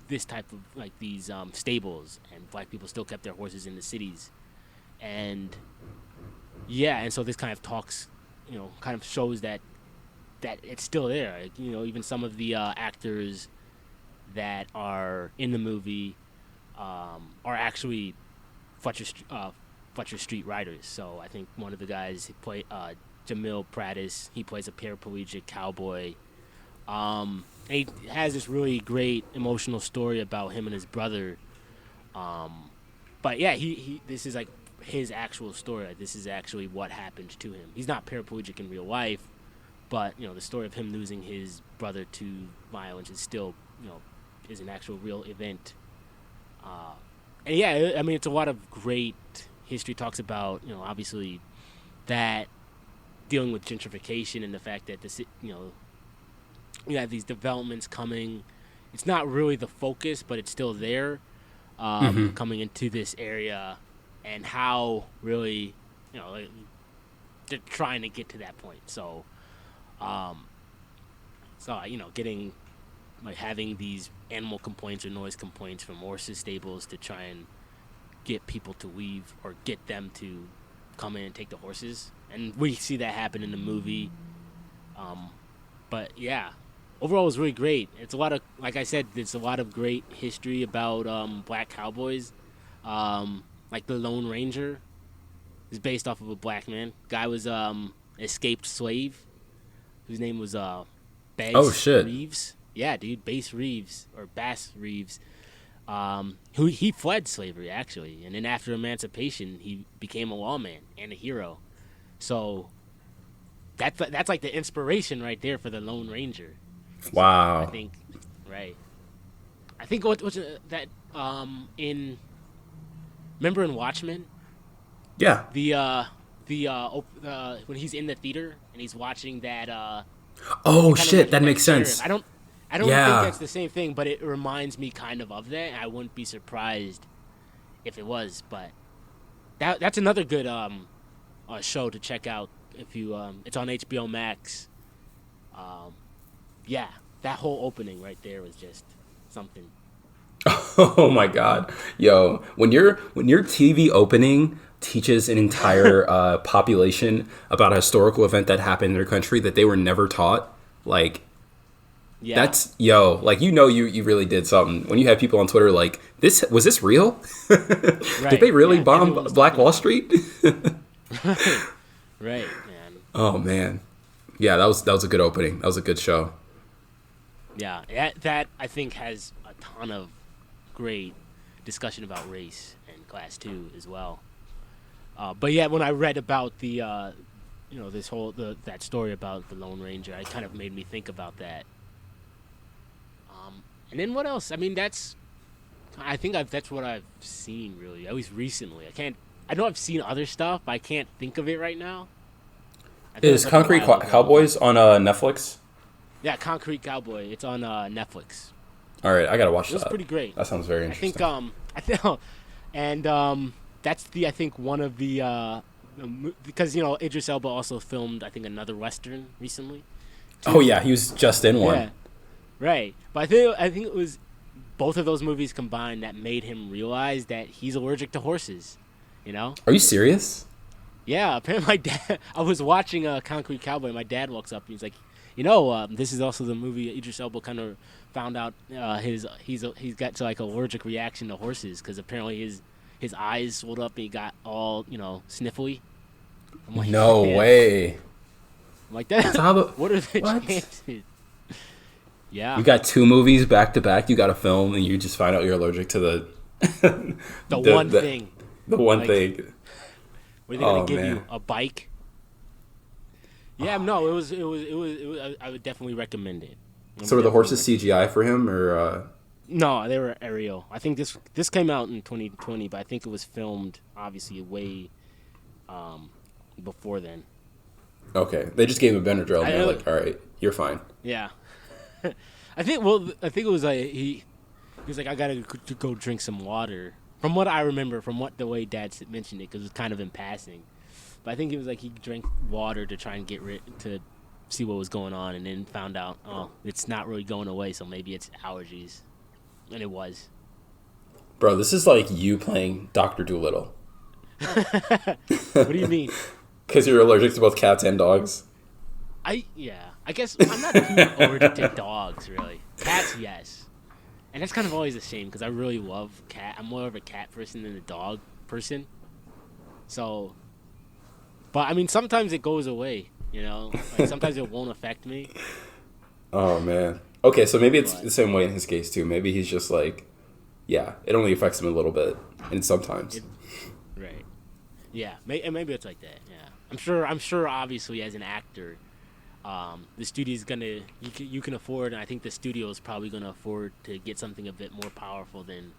this type of like these stables, and black people still kept their horses in the cities, and so this kind of talks, kind of shows that it's still there. Like, even some of the actors that are in the movie are actually Fletcher Street Riders. So I think one of the guys Jamil Prattis, he plays a paraplegic cowboy. And he has this really great emotional story about him and his brother. But yeah, this is like his actual story. Like, this is actually what happened to him. He's not paraplegic in real life, but the story of him losing his brother to violence is still is an actual real event. And yeah, I mean, it's a lot of great history. Talks about obviously that dealing with gentrification and the fact that you have these developments coming. It's not really the focus, but it's still there. coming into this area, and how really, like, they're trying to get to that point. So, getting like having these animal complaints or noise complaints from horses stables to try and get people to leave or get them to come in and take the horses, and we see that happen in the movie. But yeah, overall it was really great. It's a lot of, like I said, there's a lot of great history about black cowboys. Like the Lone Ranger is based off of a black man. Guy was escaped slave whose name was Bass Reeves. Yeah, dude, Bass Reeves or Bass Reeves. Who he fled slavery actually, and then after emancipation, he became a lawman and a hero. So that's like the inspiration right there for the Lone Ranger. Wow. So I think, right. I think what's that in. Remember in Watchmen? Yeah. When he's in the theater and he's watching that. Oh shit, that makes sense. I don't think that's the same thing, but it reminds me kind of that. I wouldn't be surprised if it was, but that's another good show to check out if you it's on HBO Max. Yeah, that whole opening right there was just something. Oh my god, yo! When your TV opening teaches an entire population about a historical event that happened in their country that they were never taught, like, yeah, that's like you really did something. When you have people on Twitter like, was this real? Right. Did they really bomb Black Wall Street? Right, man. Oh man, yeah, that was a good opening. That was a good show. Yeah, that I think has a ton of great discussion about race and class too as well. But yeah, when I read about the this whole that story about the Lone Ranger, it kind of made me think about that. And then what else? I mean, that's what I've seen really, at least recently. I know I've seen other stuff, but I can't think of it right now. Is Concrete Cowboys on Netflix? Yeah, Concrete Cowboy. It's on Netflix. All right, I gotta watch that. It's pretty great. That sounds very interesting. That's I think one of the because Idris Elba also filmed I think another Western recently. Too. Oh yeah, he was just in one. Yeah, right. But I think it was both of those movies combined that made him realize that he's allergic to horses. Are you serious? Yeah, apparently my dad. I was watching Concrete Cowboy. My dad walks up and he's like, this is also the movie Idris Elba kind of found out he's got to like allergic reaction to horses because apparently his eyes swelled up and he got all sniffly. I'm like, no way. I'm like, what are the chances? Yeah, you got two movies back to back. You got a film and you just find out you're allergic to the one thing. The one thing. Were they gonna give you a bike? Yeah, no, it was. I would definitely recommend it. So were the horses CGI for him, or? No, they were aerial. I think this came out in 2020, but I think it was filmed obviously way before then. Okay, they just gave him Benadryl, and they're like, "All right, you're fine." Yeah, I think it was like he was like, "I gotta go drink some water." From what I remember, the way Dad mentioned it, because it was kind of in passing. But I think it was like he drank water to try and to see what was going on, and then found out, it's not really going away, so maybe it's allergies. And it was. Bro, this is like you playing Dr. Dolittle. What do you mean? Because you're allergic to both cats and dogs? I guess I'm not too allergic to dogs, really. Cats, yes. And that's kind of always a shame, because I really love cat. I'm more of a cat person than a dog person. So... But, I mean, sometimes it goes away, Like, sometimes it won't affect me. Oh, man. Okay, so maybe it's the same way in his case, too. Maybe he's just like, yeah, it only affects him a little bit, and sometimes. Right. Yeah, maybe it's like that, yeah. I'm sure, obviously, as an actor, the studio's gonna... You can afford, and I think the studio is probably gonna afford to get something a bit more powerful than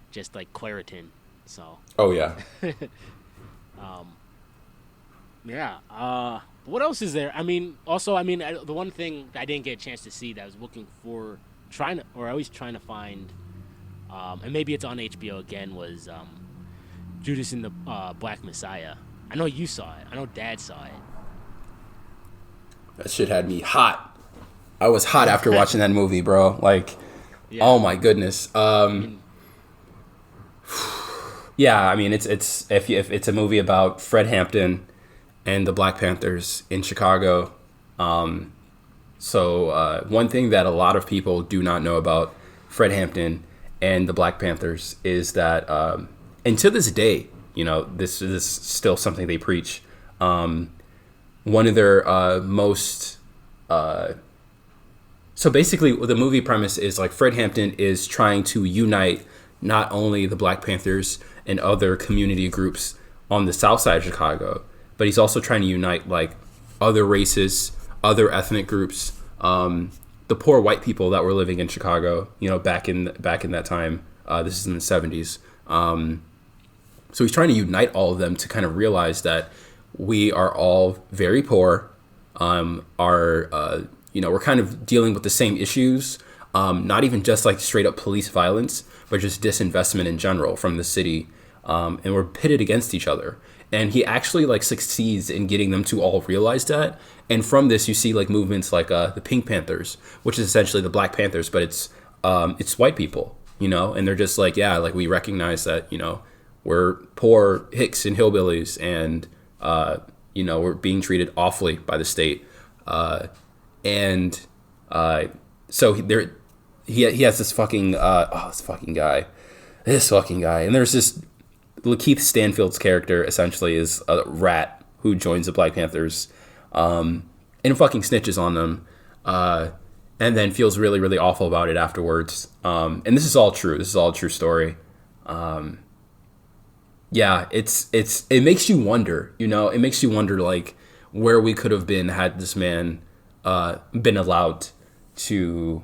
just, like, Claritin, so... Oh, yeah. Yeah. What else is there? I mean, the one thing I didn't get a chance to see that I was looking for, trying to find and maybe it's on HBO again, was Judas and the Black Messiah. I know you saw it. I know Dad saw it. That shit had me hot. I was hot after watching that movie, bro. Like, Yeah. oh my goodness. Yeah, I mean, it's if it's a movie about Fred Hampton and the Black Panthers in Chicago. So one thing that a lot of people do not know about Fred Hampton and the Black Panthers is that, and to this day, you know, this is still something they preach. One of their most so basically the movie premise is like Fred Hampton is trying to unite not only the Black Panthers and other community groups on the south side of Chicago, but he's also trying to unite like other races, other ethnic groups, the poor white people that were living in Chicago, you know, back in that time. This is in the 70s. So he's trying to unite all of them to kind of realize that we are all very poor. You know, we're kind of dealing with the same issues, not even just like straight up police violence, but just disinvestment in general from the city. And we're pitted against each other. And he actually like succeeds in getting them to all realize that. And from this, you see like movements like the Pink Panthers, which is essentially the Black Panthers, but it's white people, you know, and they're just like, yeah, like we recognize that, you know, we're poor hicks and hillbillies, and you know, we're being treated awfully by the state. So he has this fucking this fucking guy, and there's this Lakeith Stanfield's character essentially is a rat who joins the Black Panthers, and fucking snitches on them, and then feels really, really awful about it afterwards. And this is all true. This is all a true story. Yeah, it makes you wonder, you know, it makes you wonder like where we could have been had this man been allowed to,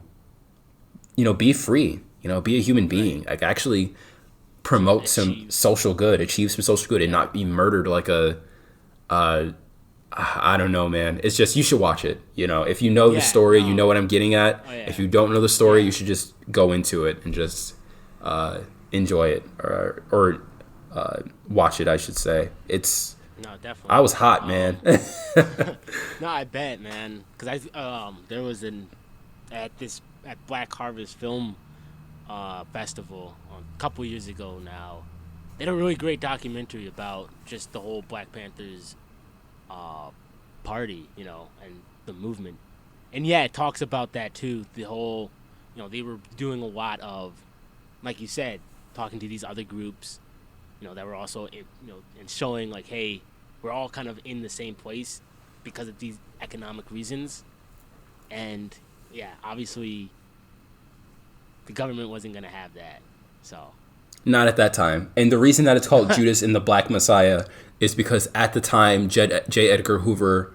you know, be free, you know, be a human being, like actually promote some social good, achieve some social good, and not be murdered like I don't know, man. It's just, you should watch it. You know, if you know the story, you know what I'm getting at. If you don't know the story, you should just go into it and just enjoy it or watch it, I should say. It's, No, definitely. I was hot, man. No, I bet, man. Because there was at Black Harvest Film Festival a couple years ago now. They had a really great documentary about just the whole Black Panthers party, you know, and the movement. And yeah, it talks about that too. The whole, you know, they were doing a lot of, like you said, talking to these other groups, you know, that were also, you know, and showing like, hey, we're all kind of in the same place because of these economic reasons. And yeah, obviously the government wasn't going to have that. So not at that time. And the reason that it's called Judas and the Black Messiah is because at the time, J. Edgar Hoover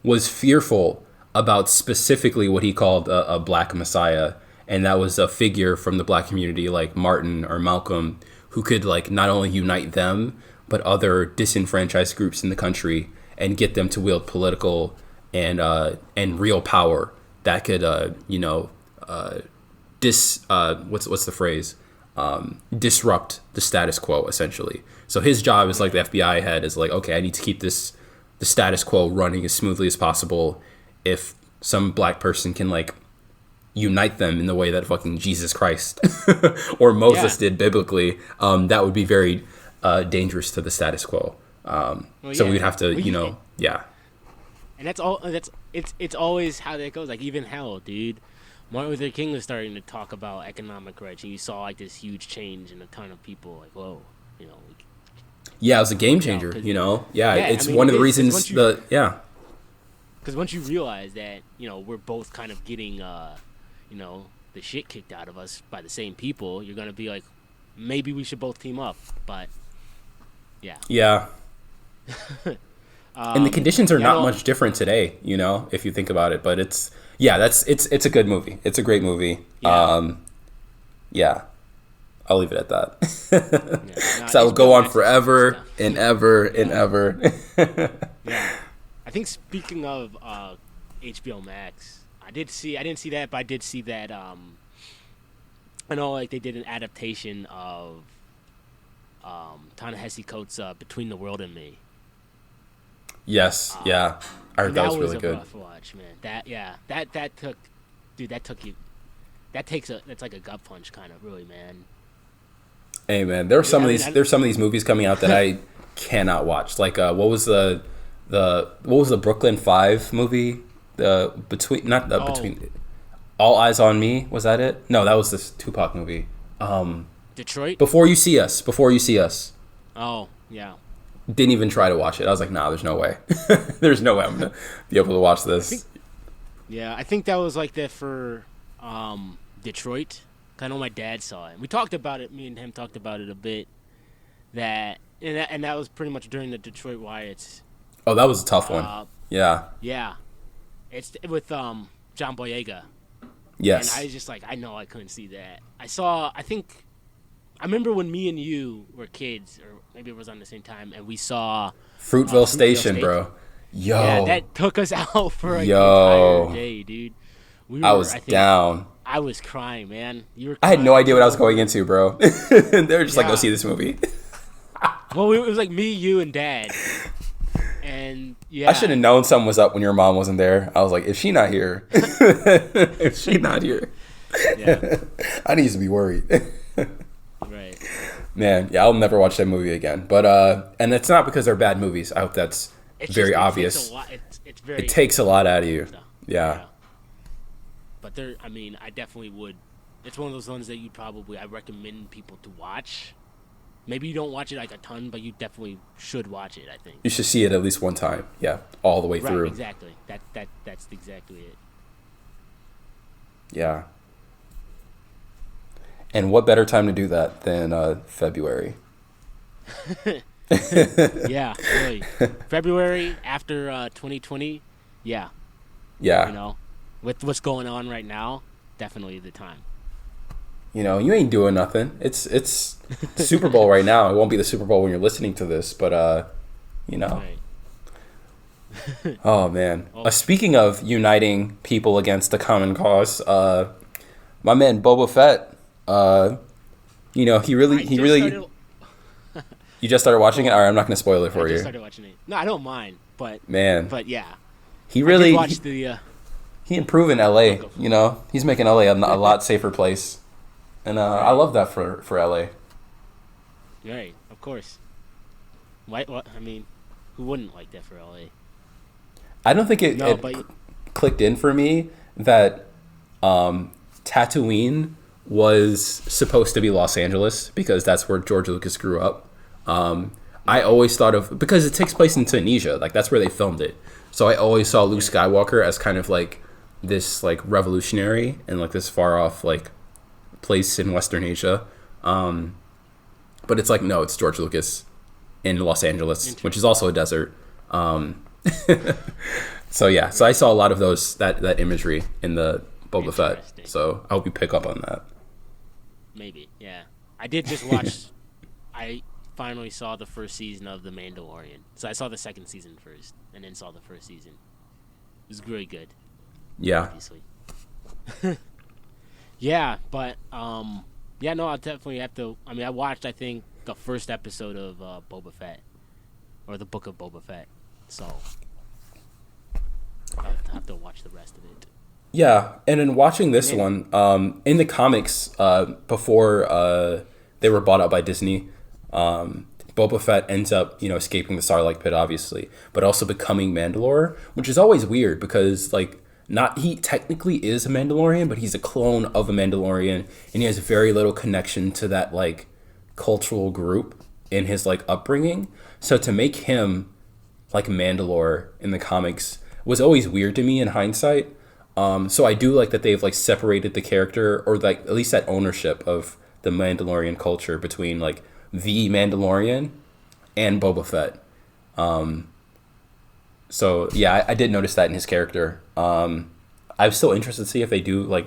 was fearful about specifically what he called a Black Messiah. And that was a figure from the Black community like Martin or Malcolm who could like not only unite them, but other disenfranchised groups in the country and get them to wield political and real power that could, you know, what's the phrase? Disrupt the status quo, essentially. So his job is like the FBI head is like, okay, I need to keep the status quo running as smoothly as possible. If some black person can like unite them in the way that fucking Jesus Christ or Moses did biblically, that would be very dangerous to the status quo. So we'd have to, you know, And that's all. It's always how that goes. Like even hell, dude. Martin Luther King was starting to talk about economic rights, and you saw like this huge change in a ton of people. Like, whoa, you know. Yeah, it was a game changer. You know, it's one of the reasons. Because once you realize that, you know, we're both kind of getting, you know, the shit kicked out of us by the same people, you're gonna be like, maybe we should both team up. But yeah. And the conditions are not much different today, you know, if you think about it. But it's a good movie. It's a great movie. I'll leave it at that. So I'll go on forever and ever and ever. Yeah, I think speaking of HBO Max, I didn't see that, but I did see that I know like they did an adaptation of Ta-Nehisi Coates' Between the World and Me. Yes, yeah, I heard And that that was was really a good. rough watch, man. That took, dude, that took you. That's like a gut punch, kind of, really, man. Hey man, there are some I of mean, these there's some of these movies coming out that I cannot watch. Like what was the Brooklyn Five movie? The between not the oh, between All Eyes on Me, was that it? No, that was this Tupac movie. Detroit. Before You See Us. Before You See Us. Oh, yeah. Didn't even try to watch it. I was like, nah, there's no way. There's no way I'm gonna be able to watch this. I think that was like that for Detroit. I know my dad saw it. We talked about it. Me and him talked about it a bit. And that was pretty much during the Detroit riots. Oh, that was a tough one. Yeah. Yeah, it's with John Boyega. Yes. And I was just like, I know I couldn't see that. I remember when me and you were kids, or maybe it was on the same time, and we saw Fruitville Station, bro. Yo. Yeah, that took us out for the entire day, dude. I was down. I was crying, man. I had no idea what I was going into, bro. They were just like, go see this movie. Well, it was like me, you, and Dad. And yeah. I should have known something was up when your mom wasn't there. I was like, if she not here, if she not here, I need to be worried. Right. Man, yeah, I'll never watch that movie again. But and it's not because they're bad movies. I hope that's very obvious. It takes a lot out of you. Yeah. But I definitely would. It's one of those ones that I recommend people to watch. Maybe you don't watch it like a ton, but you definitely should watch it, I think. You should see it at least one time. Yeah, all the way through. Right, exactly. That's exactly it. Yeah. And what better time to do that than February? Yeah, really. February after 2020, yeah. Yeah. You know, with what's going on right now, definitely the time. You know, you ain't doing nothing. It's Super Bowl right now. It won't be the Super Bowl when you're listening to this, but you know. Right. Oh man. Speaking of uniting people against a common cause, my man Boba Fett, you know, he really You just started watching it? All right, I'm not going to spoil it for you. I just started watching it. No, I don't mind, but yeah. He really watched he improved in LA, you know. He's making LA a lot safer place. And I love that for LA. Right, of course. What? I mean, who wouldn't like that for LA? I don't think it clicked in for me that Tatooine was supposed to be Los Angeles because that's where George Lucas grew up. I always thought of, because it takes place in Tunisia, like that's where they filmed it. So I always saw Luke Skywalker as kind of like this like revolutionary and like this far off like place in Western Asia. But it's like, no, it's George Lucas in Los Angeles, which is also a desert. So yeah, so I saw a lot of that imagery in the Boba Fett. So I hope you pick up on that. Maybe, yeah. I did just watch. I finally saw the first season of The Mandalorian. So I saw the second season first, and then saw the first season. It was really good. Yeah. Obviously. Yeah, but yeah, no, I'll definitely have to. I mean, I watched, I think, the first episode of Boba Fett, or the Book of Boba Fett. So I'll have to watch the rest of it. Yeah, and in watching this one, in the comics, before they were bought out by Disney, Boba Fett ends up, escaping the Sarlacc pit, obviously, but also becoming Mandalore, which is always weird because, he technically is a Mandalorian, but he's a clone of a Mandalorian, and he has very little connection to that, cultural group in his, upbringing. So to make him, Mandalore in the comics was always weird to me in hindsight. So I do like that they've, separated the character, or, at least that ownership of the Mandalorian culture between, the Mandalorian and Boba Fett. So yeah, I did notice that in his character. I'm still interested to see if they do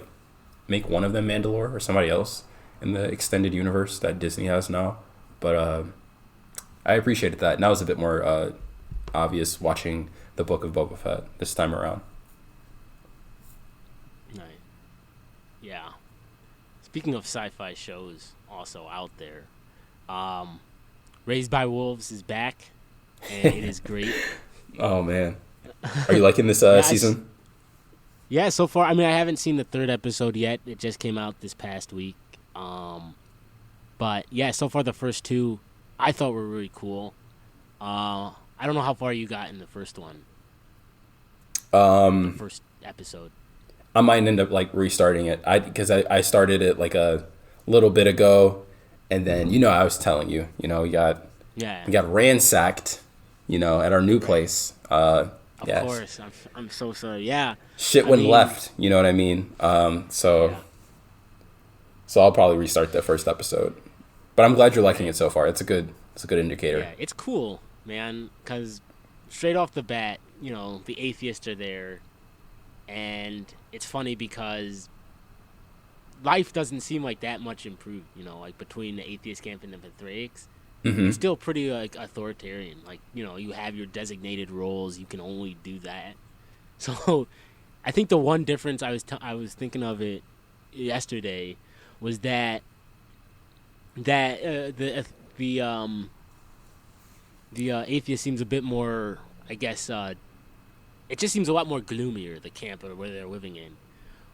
make one of them Mandalore or somebody else in the extended universe that Disney has now. But I appreciated that, and that was a bit more obvious watching the Book of Boba Fett this time around. Right. Yeah. speaking of sci-fi shows, also out there, Raised by Wolves is back, and it is great. Oh man, are you liking this Yeah, season? yeah. So far, I mean, I haven't seen the third episode yet. It just came out this past week. But yeah, so far the first two, I thought were really cool. I don't know how far you got in the first one, the first episode. I might end up like restarting it. Because I started it like a little bit ago, and then I was telling you, Yeah, we got ransacked, at our new right. place. Of Yes, course. I'm so sorry. Yeah, shit I went mean, left. You know what I mean? So yeah, so I'll probably restart the first episode. But I'm glad you're liking right. it so far. It's a good indicator. Yeah, it's cool, man. Because straight off the bat, the atheists are there, and it's funny because life doesn't seem like that much improved. Like between the atheist camp and the Mithraics, it's still pretty like authoritarian. Like you have your designated roles. You can only do that. So, I think the one difference I was thinking of it yesterday was that the atheist seems a bit more. I guess it just seems a lot more gloomier, the camp or where they're living in.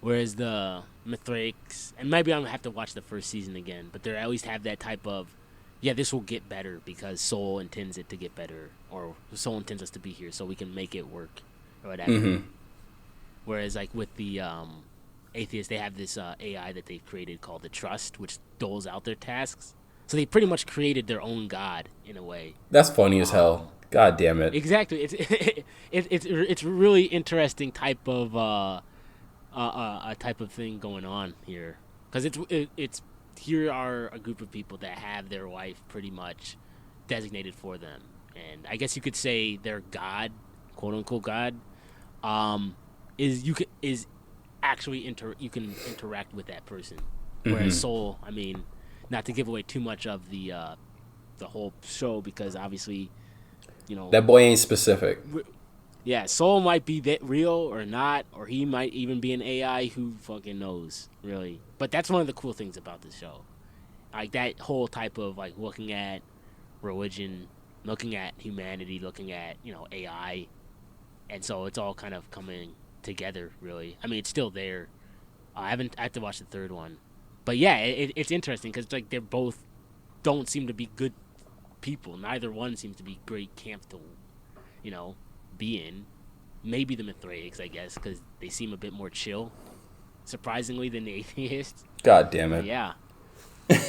Whereas the Mithraics, and maybe I'm gonna have to watch the first season again, but they at least have that type of, yeah, this will get better because Soul intends it to get better, or Soul intends us to be here so we can make it work, or whatever. Whereas like with the atheists, they have this AI that they've created called the Trust, which doles out their tasks. So they pretty much created their own god in a way. That's funny as hell. God damn it. Exactly. It's really interesting type of a type of thing going on here, because it's here are a group of people that have their wife pretty much designated for them, and I guess you could say their god, quote unquote god, is actually you can interact with that person, whereas Soul, I mean, not to give away too much of the whole show because obviously, That boy ain't specific. yeah, Soul might be that real or not, or he might even be an AI. Who fucking knows, really? But that's one of the cool things about the show, like that whole type of like looking at religion, looking at humanity, looking at AI, and so it's all kind of coming together. Really, I mean, it's still there. I have to watch the third one, but yeah, it's interesting because like they're both don't seem to be good people. Neither one seems to be great camp to, you know, be in. Maybe the Mithraics, I guess, because they seem a bit more chill, surprisingly, than the atheists. God damn But it. yeah,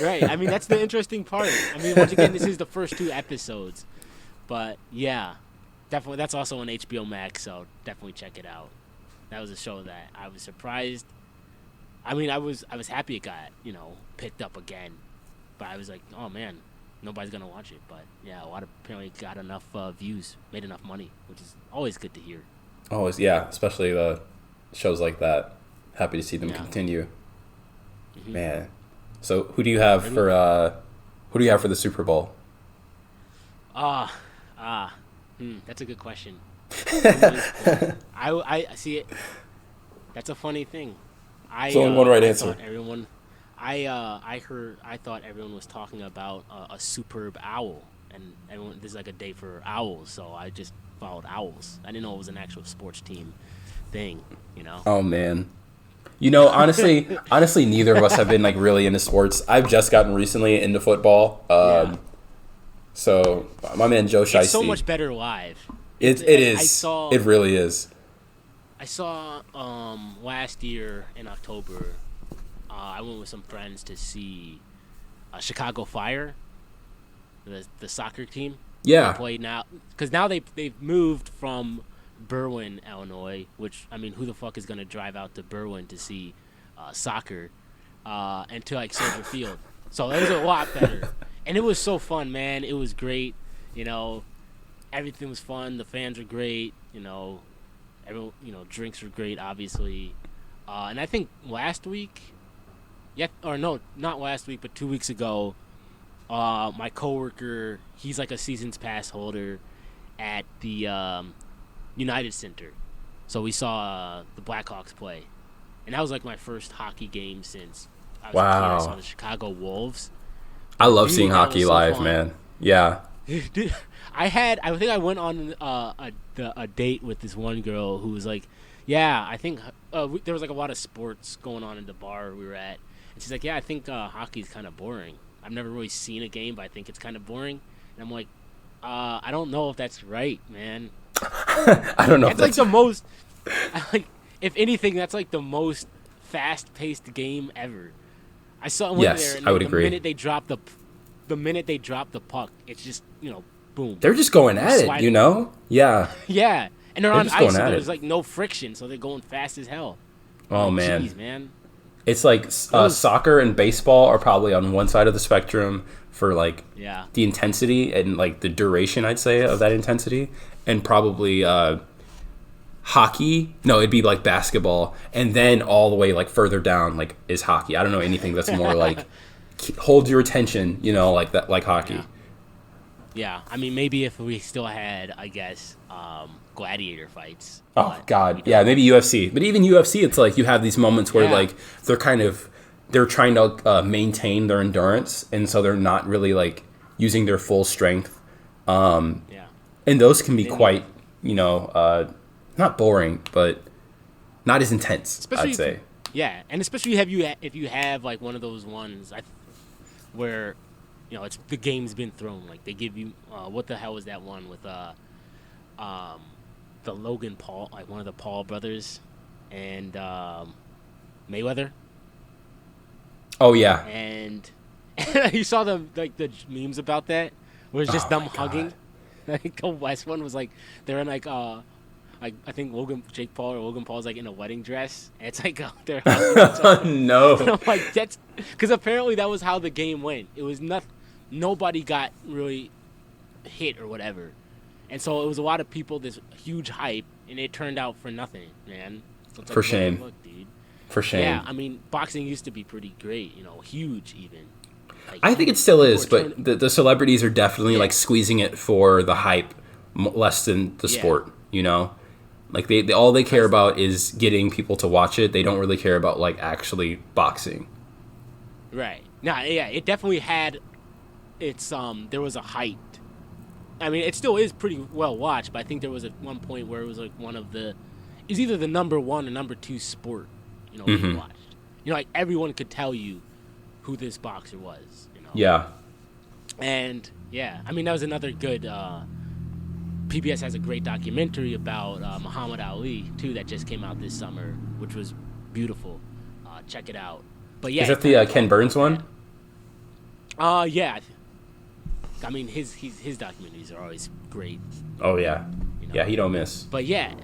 right. I mean, that's the interesting part. I mean, once again, this is the first two episodes, but yeah, definitely that's also on HBO Max, so definitely check it out. That was a show that I was surprised. I mean, I was happy it got picked up again, but I was like, oh man, nobody's gonna watch it. But yeah, a lot of apparently got enough views, made enough money, which is always good to hear. Always, yeah, especially the shows like that. Happy to see them Yeah. continue. Mm-hmm. Man. So who do you have for the Super Bowl? That's a good question. I see it. That's a funny thing. There's only one right I answer. thought everyone, I thought everyone was talking about a superb owl, and everyone there's like a day for owls, so I just followed owls. I didn't know it was an actual sports team thing, Oh man. Honestly, neither of us have been like really into sports. I've just gotten recently into football. Yeah. So my man Joe Shiesty. It's so much better live. It is. It really is. I saw last year in October. I went with some friends to see Chicago Fire, the soccer team. Yeah. They play now because now they've moved from Berwyn, Illinois. Which I mean, who the fuck is gonna drive out to Berwyn to see soccer and to like Soldier Field? So it was a lot better, and it was so fun, man. It was great. Everything was fun. The fans were great. Everyone, drinks were great, obviously. And I think last week, not last week, but 2 weeks ago, my coworker, he's like a season's pass holder at the United Center. So we saw the Blackhawks play. And that was like my first hockey game since I was a kid. I saw Wow. the Chicago Wolves. I love seeing Dude, that hockey was so live, fun. man. Yeah. Dude, I think I went on a date with this one girl who was like, yeah, I think there was like a lot of sports going on in the bar we were at, and she's like, yeah, I think hockey's kind of boring. I've never really seen a game, but I think it's kind of boring. And I'm like, I don't know if that's right, man. I don't know if That's like that's the most, like, if anything, that's like the most fast-paced game ever. I saw went Yes, there, and I would the agree. minute they drop the puck, it's just boom. they're just going They're at it, sliding. Yeah. Yeah, and they're They're on just ice, going so at there's it. like no friction, so they're going fast as hell. I'm Oh like, man. jeez, man. It's like was- soccer and baseball are probably on one side of the spectrum for like Yeah, the intensity and like the duration, I'd say, of that intensity, and probably hockey. No, it'd be like basketball, and then all the way like further down like is hockey. I don't know anything that's more like hold your attention, like that, like hockey. Yeah. yeah. I mean, maybe if we still had, I guess, gladiator fights. Oh but God, we yeah, don't. maybe UFC, but even UFC, it's like you have these moments where Yeah. like they're trying to maintain their endurance, and so they're not really like using their full strength, Yeah, and those can be Then- quite not boring, but not as intense. Especially I'd say. yeah, and especially if you have like one of those ones where it's the game's been thrown. Like they give you what the hell was that one with the Logan Paul, like one of the Paul brothers, and Mayweather, Oh yeah, and you saw the memes about that, where it's just Oh them my God. hugging. Like the West one was like they're in like I think Jake Paul or Logan Paul's like in a wedding dress, and it's like they're hugging each other. And no, I'm like, that's because apparently that was how the game went. It was nobody got really hit or whatever, and so it was a lot of people, this huge hype, and it turned out for nothing, man. So it's like, For shame. Look, dude. for shame. Yeah, I mean, boxing used to be pretty great, huge even. Like, I think it still is, people were but the celebrities are definitely Yeah. like squeezing it for the hype less than the Yeah. sport. Like they all they care about is getting people to watch it. They don't really care about like actually boxing. Right. Nah, yeah, it definitely had its there was a height. I mean, it still is pretty well watched, but I think there was at one point where it was like it was either the number 1 or number 2 sport, being watched. Like everyone could tell you who this boxer was. Yeah. And yeah, I mean that was another good PBS has a great documentary about Muhammad Ali too that just came out this summer, which was beautiful. Check it out. But yeah, Is that the Ken Burns one? Yeah. I mean, his documentaries are always great. Oh yeah. You know? Yeah, he don't miss. But yeah,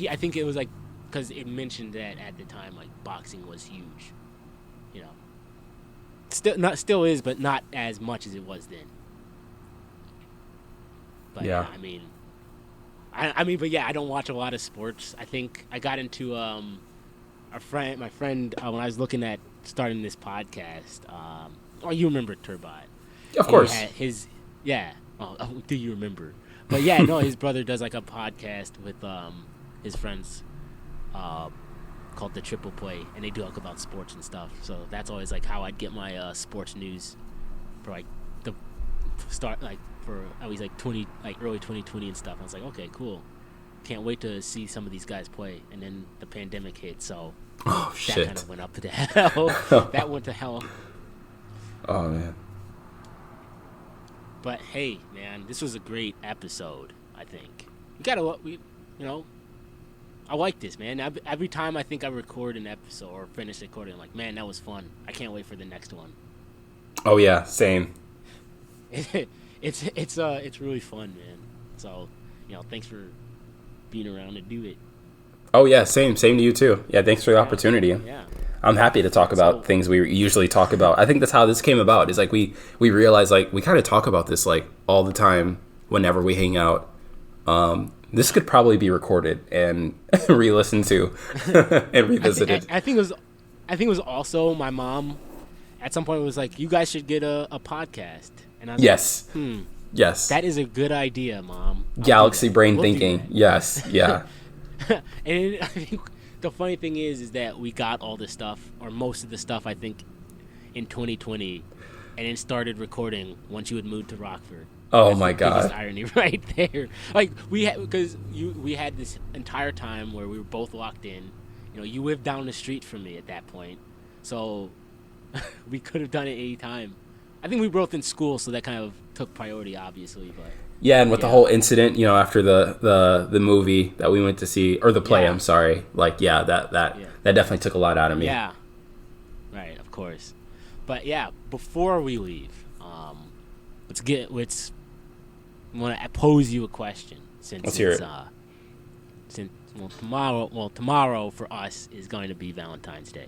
I think it was like because it mentioned that at the time, like boxing was huge. Still is, but not as much as it was then. But Yeah. I mean, but yeah, I don't watch a lot of sports. I think I got into my friend when I was looking at starting this podcast. You remember Turbot? Of course. He had his do you remember? But yeah, no, his brother does like a podcast with his friends called The Triple Play, and they do talk about sports and stuff. So that's always like how I'd get my sports news for like the start, like for at least like early 2020 and stuff. I was like, okay, cool. Can't wait to see some of these guys play. And then the pandemic hit, so Oh that shit. kind of went up to hell. That went to hell. Oh man. But hey, man, this was a great episode. I think I like this, man. Every time I think I record an episode or finish recording, I'm like, man, that was fun. I can't wait for the next one. Oh yeah, same. It's really fun, man. So, thanks for being around to do it. Oh yeah, same to you too. Yeah, thanks for the opportunity. Yeah. I'm happy to talk about things we usually talk about. I think that's how this came about. Is like we realized like we kind of talk about this like all the time whenever we hang out. This could probably be recorded and re-listened to and revisited. I think it was also my mom at some point was like, you guys should get a podcast. And I was Yes. like, Yes. that is a good idea, Mom. I'll do Galaxy that. brain We'll do thinking. that. Yes. Yeah. And I think the funny thing is that we got all this stuff, or most of the stuff, I think, in 2020, and then started recording once you had moved to Rockford. Oh That's my the biggest god. irony right there. Like we had because we had this entire time where we were both locked in. You know, you lived down the street from me at that point, so we could have done it any time. I think we were both in school, so that kind of took priority, obviously. But Yeah, and with the yeah, whole incident, after the movie that we went to see, or the play, yeah, I'm sorry. Like, yeah, yeah, that definitely took a lot out of me. yeah. Right, of course. But yeah, before we leave, let's want to pose you a question Let's hear it. since tomorrow for us is going to be Valentine's Day.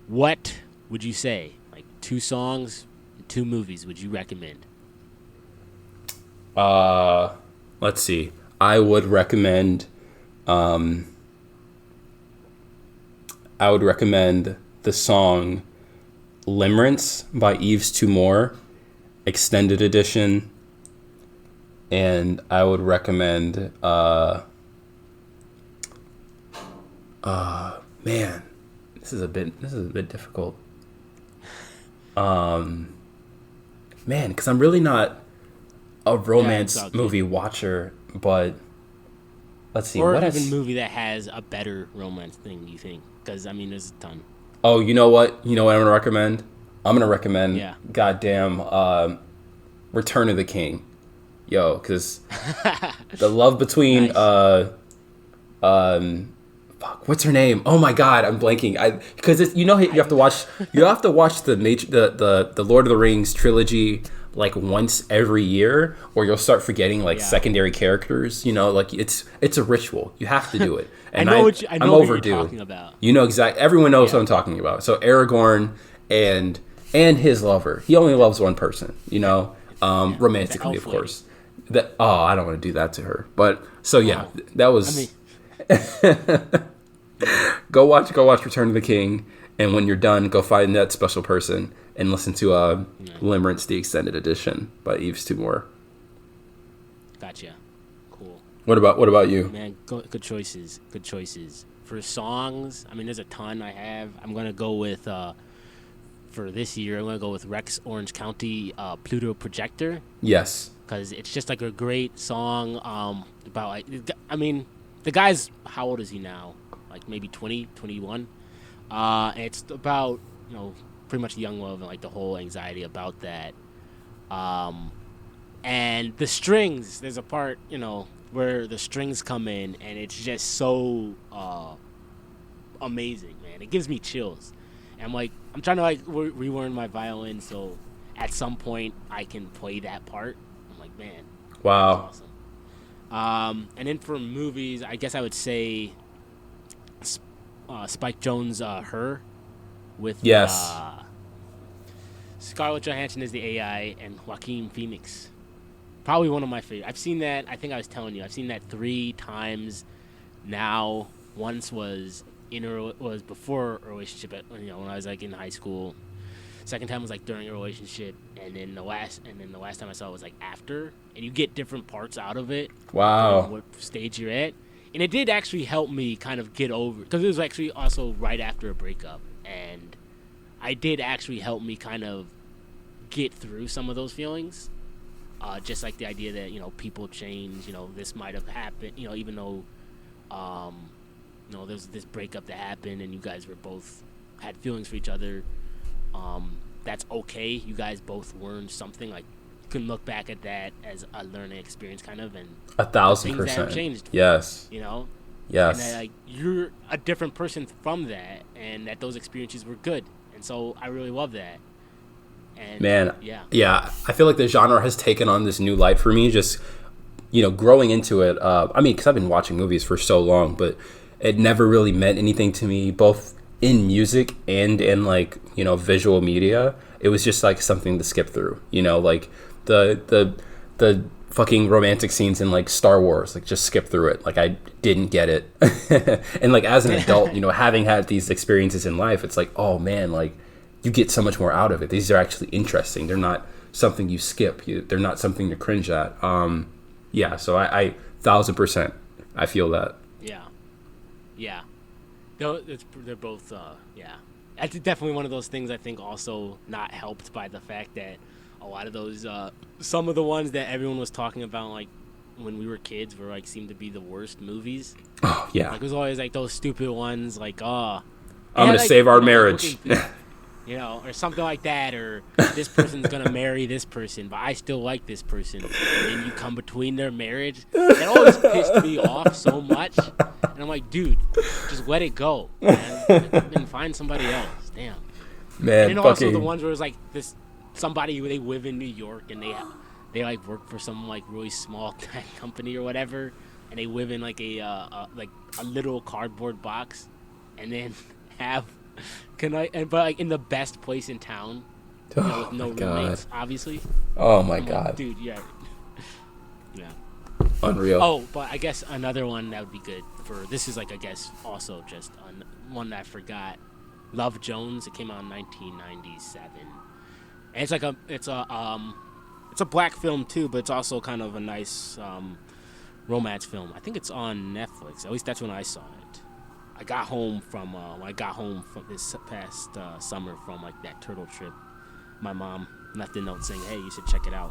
What would you say? Like 2 songs, 2 movies would you recommend? Let's see. I would recommend um I would recommend the song Limerence by Eves More extended edition, and I would recommend man, this is a bit difficult. Man, because I'm really not a Yeah, it's romance all good. movie watcher, but let's see Or what even else. movie that has a better romance thing, you think? Because I mean, there's a ton. Oh, you know what? You know what I'm gonna recommend? I'm gonna recommend Yeah. goddamn Return of the King, yo, because the love between Nice. fuck, what's her name? Oh my god, I'm blanking. Because you have to watch the Lord of the Rings trilogy like once every year, or you'll start forgetting like Yeah. secondary characters. Like it's a ritual. You have to do it. And I I'm know what you're overdue. talking about. You know exactly. Everyone knows Yeah. what I'm talking about. So Aragorn and his lover. He only loves one person. Yeah. The Romantically, of elf lady. course. I don't want to do that to her. But so yeah, Oh, that I mean, was. Go watch Return of the King, and when you're done, go find that special person and listen to yeah, Limerence, the extended edition by Eves More. gotcha. Cool. What about you? Man, good choices. Good choices. For songs, I mean, there's a ton I have. I'm going to go with, for this year, I'm going to go with Rex Orange County Pluto Projector. Yes. Because it's just like a great song about, like, I mean, the guy's, how old is he now? Like maybe 20, 21. And it's about, pretty much young love and like the whole anxiety about that. And the strings, there's a part, where the strings come in and it's just so amazing, man. It gives me chills. And I'm trying to like relearn my violin so at some point I can play that part. I'm like, man, that's Wow. awesome. And then for movies, I guess I would say Spike Jonze, Her, with Yes. Scarlett Johansson as the AI and Joaquin Phoenix. Probably one of my favorite. I've seen that. I think I was telling you. I've seen that 3 times now. Once was before a relationship. When I was like in high school. Second time was like during a relationship, and then the last time I saw it was like after. And you get different parts out of it, depending on Wow. what stage you're at. And it did actually help me kind of get over, because it was actually also right after a breakup, and I did actually help me kind of get through some of those feelings. Just like the idea that people change. This might have happened. Even though there's this breakup that happened, and you guys were both had feelings for each other. That's okay. You guys both learned something. Like you can look back at that as a learning experience, kind of, and A the thousand things that have percent. changed. Yes. You know, and that Yes. like you're a different person from that, and that those experiences were good. And so I really love that. And Man. yeah, Yeah. I feel like the genre has taken on this new light for me. Just growing into it. I mean, because I've been watching movies for so long, but it never really meant anything to me, both in music and in like visual media. It was just like something to skip through. Like the fucking romantic scenes in like Star Wars, like just skip through it. Like I didn't get it. And like as an adult, having had these experiences in life, it's like, oh man, like you get so much more out of it. These are actually interesting. They're not something you skip. They're not something to cringe at. Yeah. So I 1,000%, I feel that. yeah. They're both yeah. That's definitely one of those things I think also not helped by the fact that a lot of those, some of the ones that everyone was talking about, like when we were kids, were like seemed to be the worst movies. Oh yeah. Like it was always like those stupid ones, like I'm gonna save our marriage. Or something like that, or this person's gonna marry this person, but I still like this person, and then you come between their marriage. That always pissed me off so much, and I'm like, dude, just let it go, man, and find somebody else. Damn. Man, and also the ones where it's like this somebody they live in New York and they like work for some like really small tech company or whatever, and they live in like a little cardboard box, and then have. But like in the best place in town, with no roommates, obviously. Oh my god, dude, yeah. Unreal. Oh, but I guess another one that would be good for this is like I guess also just one that I forgot. Love Jones. It came out in 1997, and it's a black film too, but it's also kind of a nice romance film. I think it's on Netflix. At least that's when I saw it. I got home from this past summer from like that turtle trip. My mom left a note saying, "Hey, you should check it out."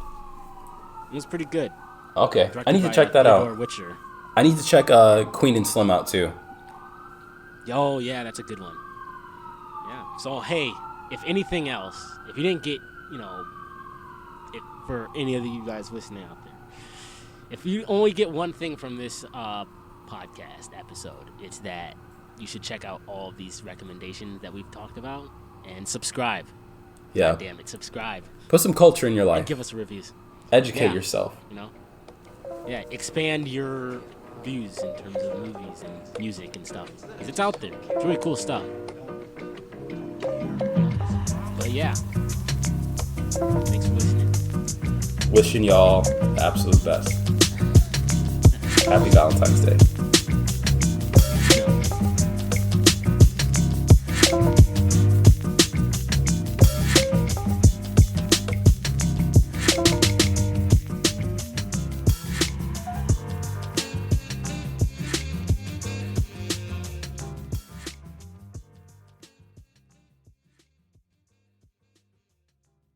It was pretty good. Okay, I need to check that out. Witcher. I need to check Queen and Slim out too. Oh yeah, that's a good one. Yeah. So hey, if anything else, if you didn't get, for any of you guys listening out there, if you only get one thing from this podcast episode, it's that you should check out all of these recommendations that we've talked about and subscribe. Yeah. God damn it, subscribe. Put some culture in your life. And give us reviews. Educate yourself. Yeah, expand your views in terms of movies and music and stuff. Because it's out there. It's really cool stuff. But yeah. Thanks for listening. Wishing y'all the absolute best. Happy Valentine's Day.